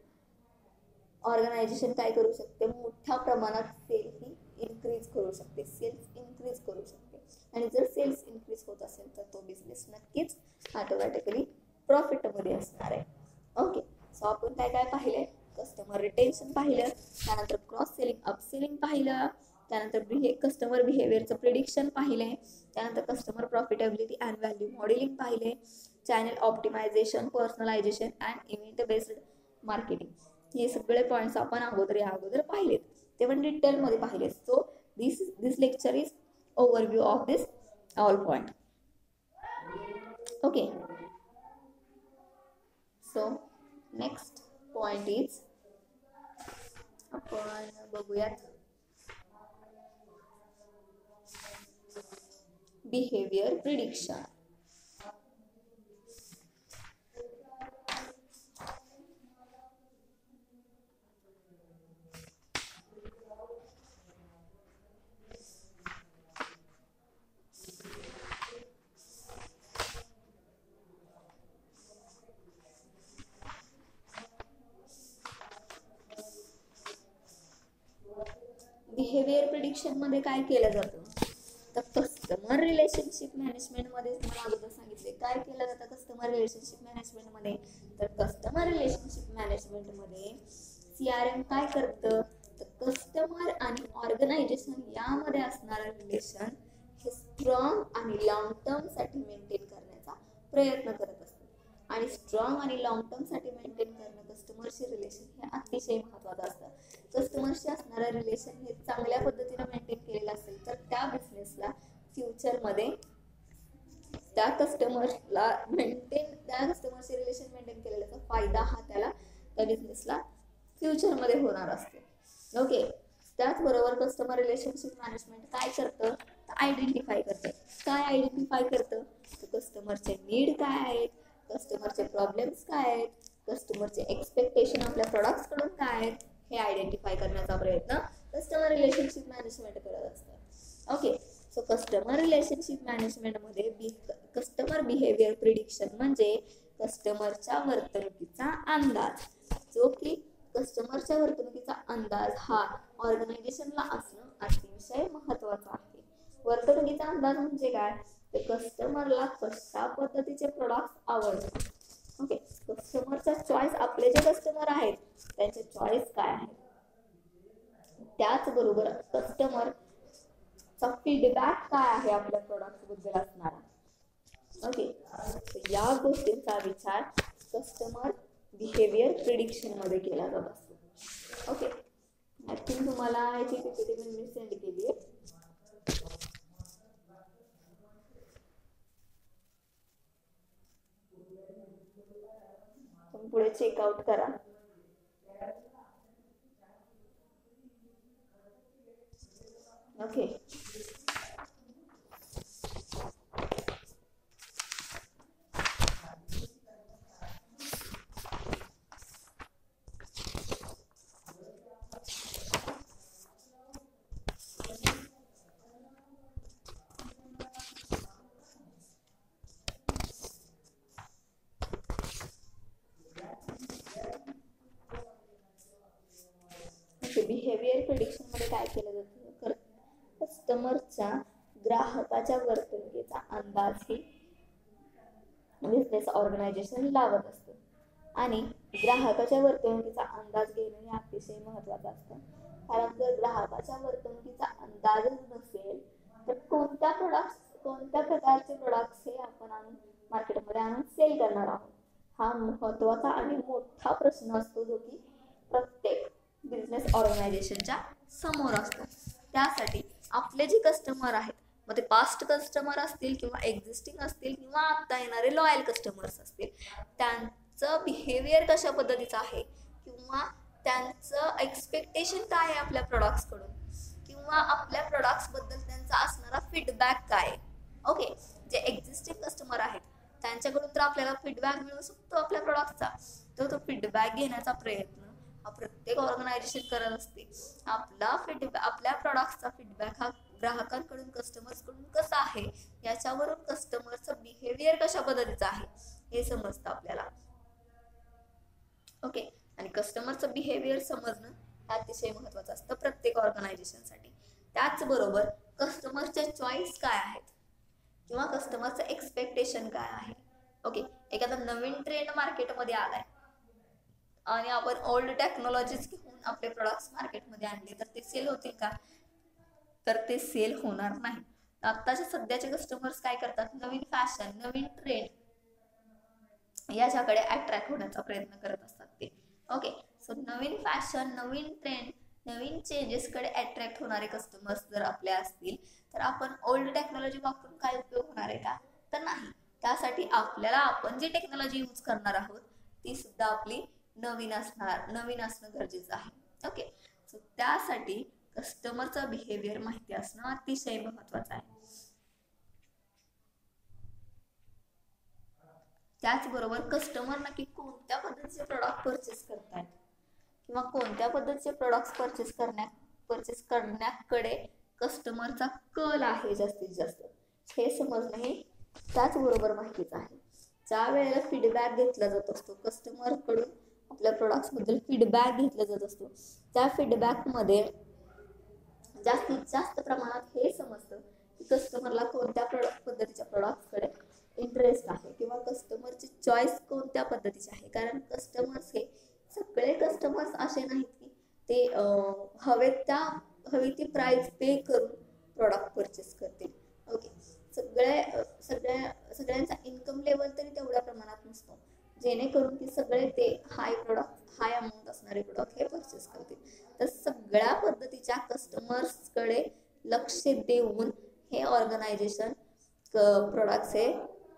ऑर्गनायझेशन काय करू शकते? मोठ्या प्रमाणात सेल ही इन्क्रीज करू शकते, सेल्स इन्क्रीज करू शकते. आणि जर सेल्स इन्क्रीज होत असेल तर तो बिझनेस नक्कीच ऑटोमॅटिकली प्रॉफिटमध्ये असणार आहे. ओके, सो आपण काय काय पाहिलंय? कस्टमर रिटेन्शन पाहिलं, त्यानंतर क्रॉस सेलिंग, अपसेलिंग पाहिलं, त्यानंतर कस्टमर बिहेवियरचं प्रिडिक्शन पाहिलंय, त्यानंतर customer profitability and value modelling पाहिले, channel optimisation, personalisation and event based marketing. हे सगळे पॉईंट्स आपण अगोदर पाहिलेत, ते पण डिटेलमध्ये पाहिले. So this lecture is overview of this all point. Okay, so next point is आपण बघूयात बिहेवियर प्रिडिक्शन. बिहेवियर प्रिडिक्शन मध्ये काय केलं जातं, तर कस्टमर रिलेशनशिप मॅनेजमेंट मध्ये तुम्हाला अगोदर सांगितले काय केलं जातं कस्टमर रिलेशनशिप मॅनेजमेंट मध्ये. तर कस्टमर रिलेशनशिप मॅनेजमेंट मध्ये CRM काय करतं, तर कस्टमर आणि ऑर्गनायझेशन यामध्ये असणारं रिलेशन हे स्ट्रॉंग आणि लॉंग टर्म साठी मेंटेन करण्याचा प्रयत्न करत असतो. आणि स्ट्रॉंग आणि लॉंग टर्म साठी मेंटेन करणं कस्टमरशी रिलेशन हे अतिशय महत्त्वाचं असतं. कस्टमरशी असणारं रिलेशन हे चांगल्या पद्धतीने मेंटेन केलेलं असेल तर त्या बिझनेसला फ्युचरमध्ये त्या कस्टमरशी रिलेशन मेंटेन केलेल्याचा फायदा हा त्या बिझनेसला फ्युचरमध्ये होणार असतो. ओके. त्याचबरोबर कस्टमर रिलेशनशिप मॅनेजमेंट काय करतं, आयडेंटिफाय करतं. काय आयडेंटिफाय करतं, कस्टमरचे नीड काय आहेत, कस्टमरचे प्रॉब्लेम्स काय आहेत, कस्टमरचे एक्सपेक्टेशन आपल्या प्रोडक्ट्स कडून काय आहेत हे आयडेंटिफाय करण्याचा प्रयत्न कस्टमर रिलेशनशिप मॅनेजमेंट करत असतं. Okay. So customer relationship management मध्ये कस्टमर बिहेवियर प्रिडिक्शन म्हणजे कस्टमरच्या वर्तणुकीचा अंदाज, जो की कस्टमरच्या वर्तणुकीचा अंदाज हा ऑर्गनायझेशनला असणं अतिशय महत्वाचं आहे. वर्तणुकीचा अंदाज म्हणजे काय, तर कस्टमरला कशा पद्धतीचे प्रोडक्ट्स आवडतात. ओके. कस्टमरचा चॉईस, आपले जे कस्टमर आहेत त्यांचे चॉईस काय आहे, त्याचबरोबर कस्टमरचा फीडबॅक काय आहे आपल्या प्रोडक्ट बद्दल असणारा. ओके. या गोष्टींचा विचार कस्टमर बिहेवियर प्रिडिक्शन मध्ये केला जात असतो. ओके. आय थिंक तुम्हाला याची पीपीटी मी सेंड केली आहे. तुम्ही पुढे चेकआउट करा. ओके. बिहेवियर प्रिडिक्शन मध्ये काय केलं जातं, कस्टमरच्या ग्राहकाच्या वर्तणुकीचा अंदाज ही बिझनेस ऑर्गनायझेशन लावत असतं. आणि ग्राहकाच्या वर्तणुकीचा अंदाज घेणं हे अतिशय महत्वाचं असतं. कारण जर ग्राहकाच्या वर्तणुकीचा अंदाजच नसेल तर कोणत्या प्रकारचे प्रोडक्ट्स हे आपण आणून मार्केटमध्ये आणून सेल करणार आहोत, हा महत्वाचा आणि मोठा प्रश्न असतो, जो की प्रत्येक बिझनेस ऑर्गनायझेशनच्या समोर असतो. त्यासाठी आपले जे कस्टमर आहेत, मग ते पास्ट कस्टमर असतील किंवा एक्झिस्टिंग असतील किंवा आता येणारे लॉयल कस्टमर्स असतील, त्यांचं बिहेवियर कशा पद्धतीचं आहे किंवा त्यांचं एक्सपेक्टेशन काय आहे आपल्या प्रोडक्ट्स कडून किंवा आपल्या प्रोडक्ट्स बद्दल त्यांचा असणारा फीडबॅक काय. ओके. जे एक्झिस्टिंग कस्टमर आहेत त्यांच्याकडून तर आपल्याला फीडबॅक मिळू शकतो आपल्या प्रोडक्टचा, तर तो फीडबॅक घेण्याचा प्रयत्न हा प्रत्येक ऑर्गनायझेशन करत असते. आपल्या प्रोडक्टचा फीडबॅक हा ग्राहकांकडून कस्टमर्स कडून कसा आहे याच्यावरून कस्टमरचं बिहेवियर कशा पद्धतीचं आहे हे समजतं आपल्याला. ओके. आणि कस्टमरचं बिहेवियर समजणं अतिशय महत्वाचं असतं प्रत्येक ऑर्गनायझेशनसाठी. त्याचबरोबर कस्टमरचे चॉईस काय आहेत किंवा कस्टमरचं एक्सपेक्टेशन काय आहे. ओके. एखादा नवीन ट्रेंड मार्केटमध्ये आलाय आणि आपण ओल्ड टेक्नॉलॉजीज घेऊन आपले प्रोडक्ट्स मार्केटमध्ये आणले तर ते सेल होतील का, तर ते सेल होणार नाही. आत्ताचे सध्याचे कस्टमर्स काय करतात, नवीन फॅशन नवीन ट्रेंड याच्याकडे अट्रॅक्ट होण्याचा प्रयत्न करत असतात ते. ओके. सो नवीन फॅशन नवीन ट्रेंड नवीन चेंजेस कडे अट्रॅक्ट होणारे कस्टमर्स जर आपले असतील तर आपण ओल्ड टेक्नॉलॉजी वापरून काय उपयोग होणार आहे का, तर नाही. त्यासाठी आपल्याला आपण जी टेक्नॉलॉजी यूज करणार आहोत ती सुद्धा आपली नवीन असणं गरजेचं आहे. ओके. सो त्यासाठी कस्टमरचा बिहेवियर माहिती असणं अतिशय महत्वाचं आहे. त्याचबरोबर कस्टमर नक्की कोणत्या पद्धतीचे प्रोडक्ट परचेस करतायत किंवा कोणत्या पद्धतीचे प्रोडक्ट्स परचेस करण्याकडे कस्टमरचा कल आहे जास्तीत जास्त हे समजणं हे त्याचबरोबर माहितीच आहे. ज्या वेळेला फीडबॅक घेतला जात असतो कस्टमर कडून आपल्या प्रोडक्ट्स बद्दल फीडबॅक घेतला जात असतो, त्या फीडबॅक मध्ये जास्तीत जास्त प्रमाणात हे समजतं की कस्टमरला कोणत्या पद्धतीच्या प्रोडक्ट्सकडे इंटरेस्ट आहे किंवा कस्टमरची चॉईस कोणत्या पद्धतीची आहे. कारण कस्टमर्स हे सगळे कस्टमर्स असे नाहीत की ते हवी ती प्राइस पे करून प्रॉडक्ट परचेस करतील. ओके, सगळ्यांचा इन्कम लेवल तरी तेवढ्या प्रमाणात नसतो जेणेकरून की सगळे ते हाय अमाऊंट असणारे प्रोडक्ट हे परचेस करतील. तर सगळ्या पद्धतीच्या कस्टमर्सकडे लक्ष देऊन हे ऑर्गनायझेशन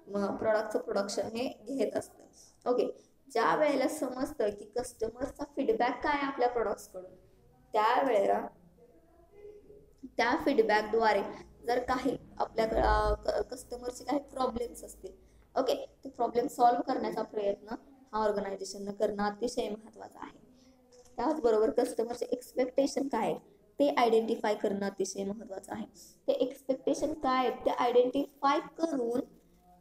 प्रोडक्टचं प्रोडक्शन हे घेत असतं. ओके, ज्या वेळेला समजतं की कस्टमरचा फीडबॅक काय आपल्या प्रोडक्ट्सकडून, त्यावेळेला त्या फीडबॅकद्वारे जर काही आपल्या कस्टमरचे काही प्रॉब्लेम्स असतील, ओके, ते प्रॉब्लेम सॉल्व्ह करण्याचा प्रयत्न हा ऑर्गनायझेशननं करणं अतिशय महत्त्वाचं आहे. त्याचबरोबर कस्टमरचे एक्सपेक्टेशन काय ते आयडेंटिफाय करणं अतिशय महत्त्वाचं आहे. ते एक्सपेक्टेशन काय ते आयडेंटिफाय करून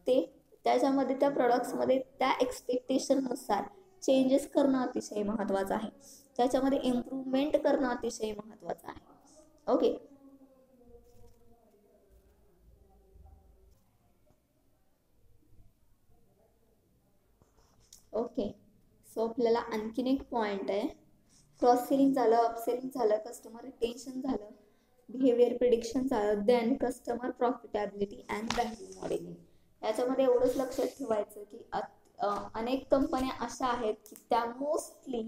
ते त्याच्यामध्ये त्या प्रोडक्ट्समध्ये त्या एक्सपेक्टेशननुसार चेंजेस करणं अतिशय महत्त्वाचं आहे. त्याच्यामध्ये इम्प्रूव्हमेंट करणं अतिशय महत्त्वाचं आहे. ओके, ओके, सो आपल्याला आणखीन एक पॉईंट आहे. क्रॉस सेलिंग झालं, अपसेलिंग झालं, कस्टमर रिटेन्शन झालं, बिहेवियर प्रिडिक्शन झालं, then customer profitability and value modelling. याच्यामध्ये एवढंच लक्षात ठेवायचं की अनेक कंपन्या अशा आहेत की त्या मोस्टली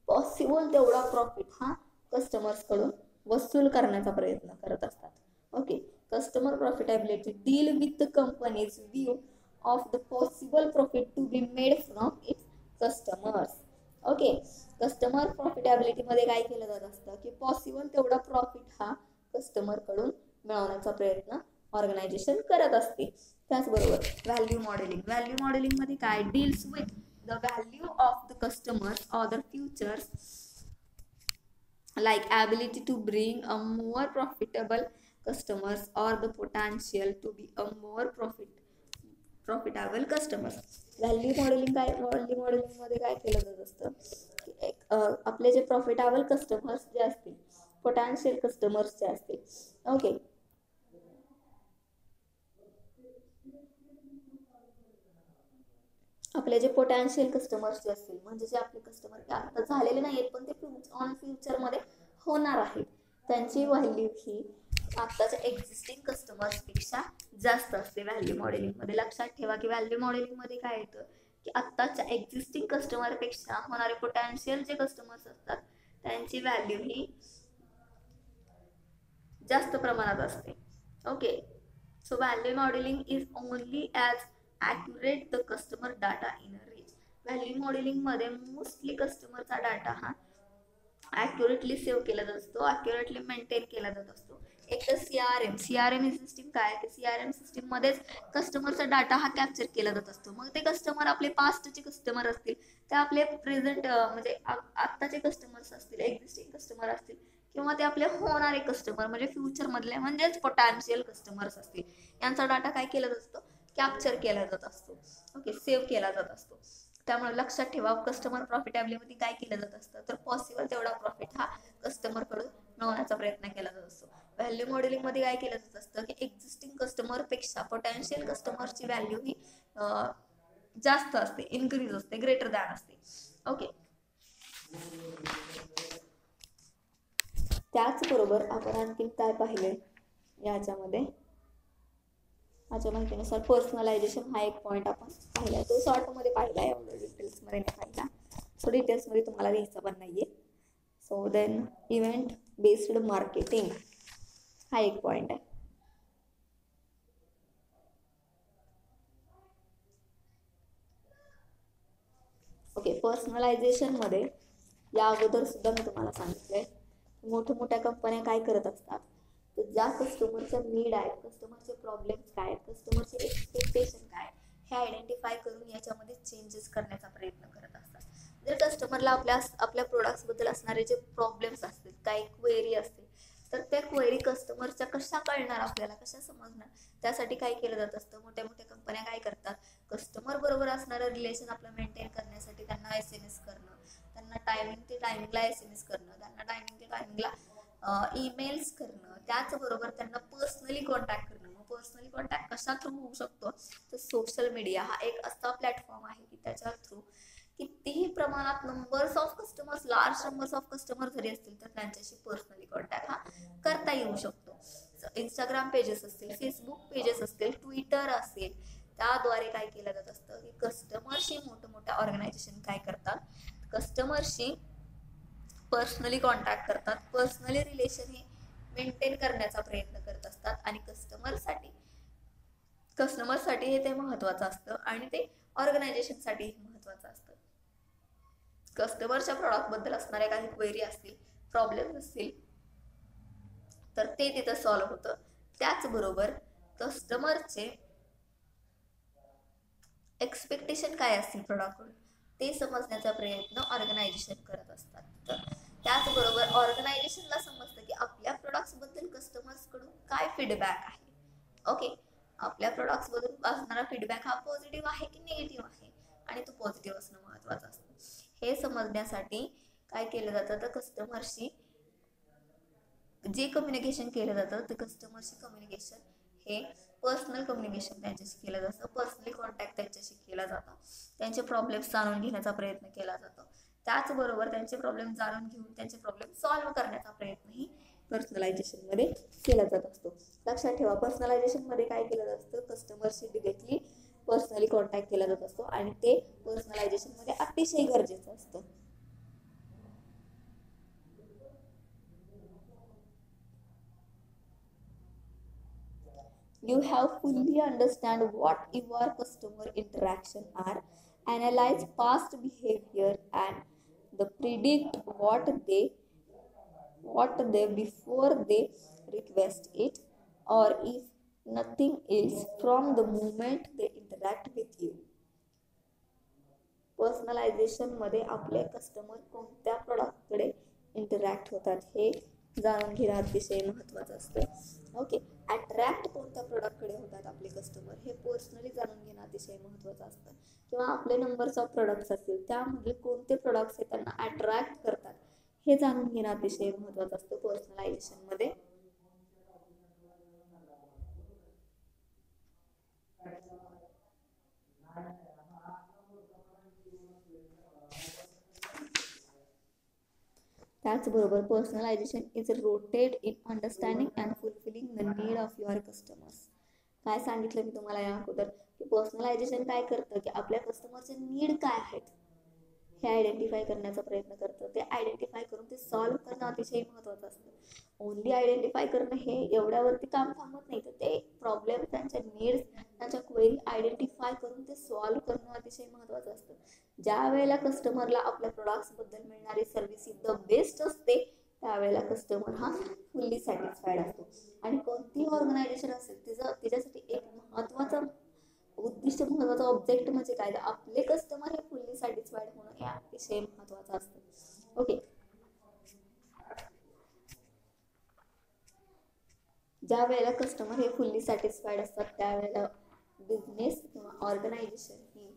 पॉसिबल तेवढा प्रॉफिट हा कस्टमर्सकडून वसूल करण्याचा प्रयत्न करत असतात. Okay, customer profitability deal with the company's view of the possible profit to be made from its customers. Okay, customer profitability मध्ये काय केलं जात असतं की पॉसिबल तेवढा प्रॉफिट हा कस्टमरकडून मिळवण्याचा प्रयत्न ऑर्गनायझेशन करत असते. त्याचबरोबर व्हॅल्यू मॉडेलिंग मध्ये काय deals with the value of the customers or the futures like ability to bring a more profitable customers or the potential to be a more profitable customer. Value modelling मध्ये काय केलं जात असतं, आपले जे profitable customers जे असतील, potential customers जे असतील, ओके, आपले जे पोटेन्शियल कस्टमर्स जे असतील म्हणजे जे आपले कस्टमर आता झालेले नाही आहेत पण ते फ्युचरमध्ये होणार आहेत, त्यांची व्हॅल्यू ही आत्ताच्या एक्झिस्टिंग कस्टमर्सपेक्षा जास्त असते. व्हॅल्यू मॉडेलिंगमध्ये लक्षात ठेवा की व्हॅल्यू मॉडेलिंगमध्ये काय येतं की आत्ताच्या एक्झिस्टिंग कस्टमरपेक्षा होणारे पोटेन्शियल जे कस्टमर्स असतात त्यांची व्हॅल्यू ही जास्त प्रमाणात असते. Okay, so value modelling is only as accurate the customer data in a range. Value मॉडेलिंगमध्ये मोस्टली कस्टमरचा डाटा हा ॲक्युरेटली सेव्ह केला जात असतो, ॲक्युरेटली मेंटेन केला जात असतो. एक तर सीआरएम ही सिस्टीम काय आहे, सीआरएम सिस्टीममध्येच कस्टमरचा डाटा हा कॅप्चर केला जात असतो. मग ते कस्टमर आपले पास्टचे कस्टमर असतील, ते आपले प्रेझेंट म्हणजे आत्ताचे कस्टमर्स असतील, एक्झिस्टिंग कस्टमर असतील किंवा ते आपले होणारे कस्टमर म्हणजे फ्युचरमधले म्हणजेच पोटेन्शियल कस्टमर्स असतील, यांचा डाटा काय केला जात असतो, कॅप्चर केला जात असतो. ओके, सेव्ह केला जात असतो. त्यामुळे लक्षात ठेवा कस्टमर प्रॉफिटेबिलिटी काय केलं जात असतं तर पॉसिबल तेवढा प्रॉफिट हा कस्टमरकडून मिळवण्याचा प्रयत्न केला जात असतो. व्हॅल्यू मॉडेलिंग मध्ये काय केलं जात असतं की एक्झिस्टिंग कस्टमर पेक्षा पोटेन्शियल कस्टमरची व्हॅल्यू ही जास्त असते, इन्क्रीज असते, ग्रेटर दॅन असते. ओके, त्याचबरोबर आपण आणखी काय पाहिले याच्यामध्ये, माझ्या माहितीनुसार पर्सनलायझेशन हा एक पॉईंट आपण पाहिला, तो शॉर्टमध्ये पाहिला आहे, एवढं डिटेल्समध्ये नाही पाहिला, सो डिटेल्समध्ये तुम्हाला घ्यायचं पण नाहीये. So then event based marketing हा एक पॉईंट आहे. ओके, पर्सनलायझेशन मध्ये या अगोदर सुद्धा मी तुम्हाला सांगितलंय मोठ्या कंपन्या काय करत असतात तर ज्या कस्टमरच्या नीड आहेत, कस्टमरचे प्रॉब्लेम्स काय आहेत, कस्टमरचे एक्सपेक्टेशन काय हे आयडेंटिफाय करून याच्यामध्ये चेंजेस करण्याचा प्रयत्न करत असतात. जर कस्टमरला आपल्या प्रोडक्ट्सबद्दल असणारे जे प्रॉब्लेम्स असतील, काही क्वेरी असतील, तर त्या क्वेरी कस्टमरच्या कशा कळणार, आपल्याला कशा समजणार, त्यासाठी काय केलं जात असतं, मोठ्या कंपन्या काय करतात, कस्टमर बरोबर असणारं रिलेशन आपलं मेंटेन करण्यासाठी त्यांना SMS करणं, त्यांना टायमिंग ते टायमिंगला SMS करणं, त्यांना टायमिंग ते टायमिंगला ईमेल्स करणं, त्याचबरोबर त्यांना पर्सनली कॉन्टॅक्ट करणं. मग पर्सनली कॉन्टॅक्ट कशा थ्रू होऊ शकतो, तर सोशल मीडिया हा एक असा प्लॅटफॉर्म आहे की त्याच्या थ्रू कितीही प्रमाणात numbers of customers, large numbers of customer जरी असतील तर त्यांच्याशी पर्सनली कॉन्टॅक्ट हा करता येऊ शकतो. इंस्टाग्राम पेजेस असतील, फेसबुक पेजेस असतील, ट्विटर असेल, त्याद्वारे काय केलं जात असतं की कस्टमरशी मोठमोठ्या ऑर्गनायझेशन काय करतात, कस्टमरशी पर्सनली कॉन्टॅक्ट करतात, पर्सनली रिलेशन हे मेंटेन करण्याचा प्रयत्न करत असतात. आणि कस्टमरसाठी हे ते महत्वाचं असतं आणि ते ऑर्गनायझेशनसाठी महत्वाचं असतं. कस्टमरच्या प्रॉडक्टबद्दल असणाऱ्या काही क्वेरी असतील, प्रॉब्लेम असतील, तर ते तिथं सॉल्व्ह होतं. त्याचबरोबर कस्टमरचे एक्सपेक्टेशन काय असतील प्रॉडक्टकडून ते समजण्याचा प्रयत्न ऑर्गनायझेशन करत असतात. त्याचबरोबर ऑर्गनायझेशनला समजतं की आपल्या प्रोडक्ट्सबद्दल कस्टमर्सकडून काय फीडबॅक आहे. ओके, आपल्या प्रोडक्ट्सबद्दल असणारा फीडबॅक हा पॉझिटिव्ह आहे की निगेटिव्ह आहे, आणि तो पॉझिटिव्ह असणं महत्त्वाचं असतं. हे समजण्यासाठी काय केलं जातं, तर कस्टमरशी जे कम्युनिकेशन केलं जातं ते कस्टमरशी कम्युनिकेशन हे पर्सनल कम्युनिकेशन त्यांच्याशी केलं जातं, पर्सनली कॉन्टॅक्ट त्यांच्याशी केला जातो, त्यांचे प्रॉब्लेम्स जाणून घेण्याचा प्रयत्न केला जातो. त्याचबरोबर त्यांचे प्रॉब्लेम जाणून घेऊन त्यांचे प्रॉब्लेम सॉल्व्ह करण्याचा प्रयत्नही पर्सनलायझेशनमध्ये केला जात असतो. लक्षात ठेवा, पर्सनलायझेशनमध्ये काय केलं असतं, कस्टमरशी डिरेक्टली पर्सनली कॉन्टॅक्ट केला जात असतो आणि ते पर्सनलायझेशनमध्ये अतिशय गरजेचं असतं. You have fully understand what your customer interaction are, analyze past behavior, and the predict what they before they request it, or if nothing else from the moment they interact with you. Personalisation मध्ये आपले customer कोणत्या प्रॉडक्टकडे interact होतात हे जाणून घेणं अतिशय महत्त्वाचं असतं. ओके, अट्रॅक्ट कोणत्या प्रोडक्टकडे होतात आपले कस्टमर हे पर्सनली जाणून घेणं अतिशय महत्त्वाचं असतं. किंवा आपले नंबर्स ऑफ प्रोडक्ट्स असतील त्यामध्ये कोणते प्रोडक्ट्स हे त्यांना अट्रॅक्ट करतात हे जाणून घेणं अतिशय महत्त्वाचं असतं पर्सनलायझेशनमध्ये. त्याचबरोबर personalisation is rooted in understanding and fulfilling the need of your customers. काय सांगितलं मी तुम्हाला या अगोदर की पर्सनलायझेशन काय करतं की आपल्या कस्टमरचे नीड काय आहेत हे आयडेंटिफाय करण्याचा प्रयत्न करतं. ते आयडेंटिफाय करून ते सॉल्व्ह करणं अतिशय महत्त्वाचं असतं. ओनली आयडेंटिफाय करणं हे एवढ्यावरती काम थांबत नाही, तर ते प्रॉब्लेम, त्यांच्या नीड्स, त्यांच्या क्वेरी आयडेंटिफाय करून ते सॉल्व्ह करणं अतिशय महत्त्वाचं असतं. ज्या वेळेला कस्टमरला आपल्या प्रोडक्ट्सबद्दल मिळणारी सर्व्हिस ही द बेस्ट असते त्यावेळेला कस्टमर हा फुल्ली सॅटिस्फाईड असतो. आणि कोणतीही ऑर्गनायझेशन असेल तिच्यासाठी एक महत्त्वाचा उद्दिष्ट, महत्त्वाचा ऑब्जेक्ट म्हणजे काय, तर आपले कस्टमर हे फुल्ली सॅटिस्फाईड होणं हे अतिशय महत्त्वाचं असतं. ओके, ज्या वेळेला कस्टमर हे फुल्ली सॅटिस्फाईड असतात त्यावेळेला बिझनेस किंवा ऑर्गनायझेशन ही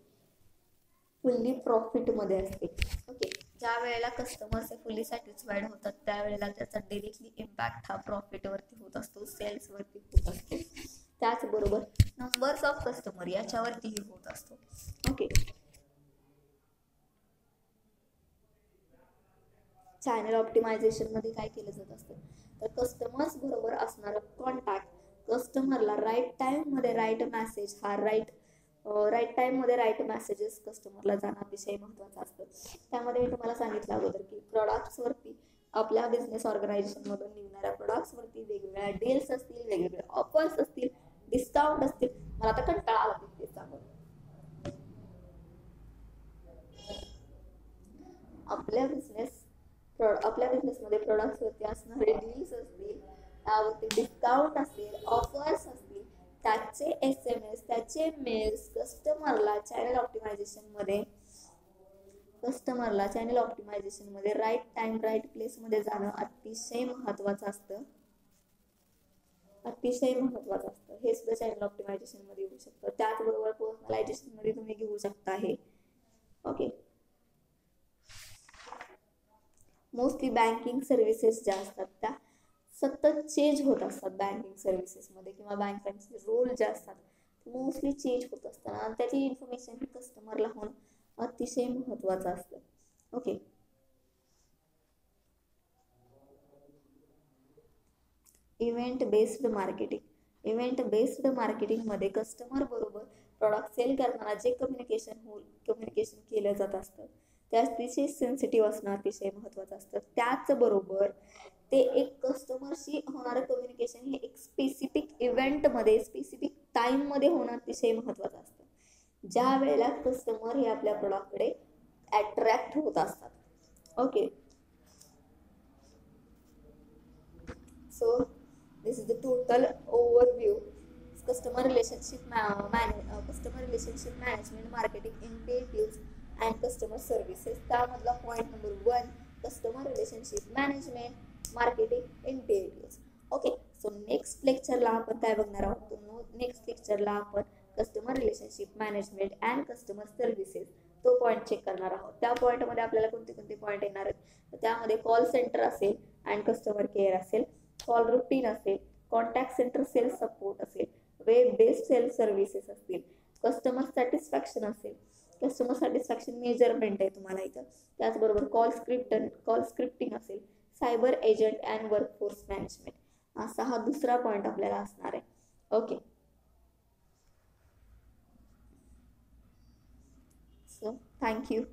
फुल्ली प्रॉफिटमध्ये असते. ओके, ज्या वेळेला कस्टमर्स हे फुल्ली सॅटिस्फाईड होतात त्यावेळेला त्याचा डिरेक्टली इम्पॅक्ट हा प्रॉफिटवरती होत असतो, सेल्सवरती होत असतो. त्याचबरोबर नंबर्स ऑफ कस्टमर याच्यावरतीही होत असतो. ओके, चॅनल ऑप्टिमायझेशन मध्ये काय केलं जात असतं, तर कस्टमर्स बरोबर असणारं कॉन्टॅक्ट, कस्टमरला राईट टाइम मध्ये राईट मेसेज हा राईट टाइम मध्ये राईट मेसेजेस कस्टमरला जाणं अतिशय महत्त्वाचं असतं. त्यामध्ये मी तुम्हाला सांगितलं अगोदर की प्रोडक्ट्सवरती आपल्या बिझनेस ऑर्गनायझेशनमधून निघणाऱ्या प्रोडक्ट्सवरती वेगवेगळ्या डील्स असतील, वेगवेगळे ऑफर्स असतील, डिस्काउंट असतील. मला आता कंटाळा आला ते सांगून. आपल्या बिझनेसमध्ये प्रोडक्ट्सवरती असणारे डील्स असतील, त्यावरती डिस्काउंट असतील, ऑफर्स असतील, त्याचे SMS, त्याचे मेल्स कस्टमरला चॅनल ऑप्टिमायझेशनमध्ये राईट टाइम राईट प्लेसमध्ये जाणं अतिशय महत्त्वाचं असतं. हे सुद्धा चॅनल ऑप्टिमायझेशन मध्ये येऊ शकतं. त्याचबरोबर पर्सनलायझेशन मध्ये तुम्ही घेऊ शकता हे. ओके, मोस्टली बँकिंग सर्व्हिसेस ज्या असतात त्या सतत चेंज होत असतात बँकिंग सर्व्हिसेसमध्ये किंवा बँकांचे रोल जे असतात ते मोस्टली चेंज होत असतात आणि त्याची इन्फॉर्मेशन कस्टमरला होणं अतिशय महत्त्वाचं असतं. ओके. इव्हेंट बेस्ड मार्केटिंगमध्ये कस्टमर बरोबर प्रॉडक्ट सेल करताना जे कम्युनिकेशन केलं जात असतं ते अतिशय सेन्सिटिव्ह असणं अतिशय महत्त्वाचं असतं. त्याचबरोबर ते एक कस्टमरशी होणारं कम्युनिकेशन हे एक स्पेसिफिक इव्हेंटमध्ये स्पेसिफिक टाईममध्ये होणं अतिशय महत्त्वाचं असतं, ज्या वेळेला कस्टमर हे आपल्या प्रॉडक्टकडे अट्रॅक्ट होत असतात. Okay. So this is the total overview. Customer relationship management, marketing initiatives and customer services. त्यामधला point number 1 customer relationship management, marketing initiatives. Okay. So next लेक्चरला आपण काय बघणार आहोत? नेक्स्ट लेक्चरला आपण customer relationship management and customer services तो point check करणार आहोत. त्या पॉईंटमध्ये आपल्याला कोणते कोणते पॉईंट येणार आहेत? त्यामध्ये कॉल सेंटर असेल अँड कस्टमर केअर असेल, कॉल रुटीन असेल, कॉन्टॅक्ट सेंटर सेल्स सपोर्ट असेल, वेब बेस्ड सेल्स सर्व्हिसेस असतील, कस्टमर सॅटिस्फॅक्शन असेल, कस्टमर सॅटिस्फॅक्शन मेजरमेंट आहे तुम्हाला इथं, त्याचबरोबर कॉल स्क्रिप्टिंग असेल, cyber agent and workforce management असा हा दुसरा पॉईंट आपल्याला असणार आहे. ओके. So thank you.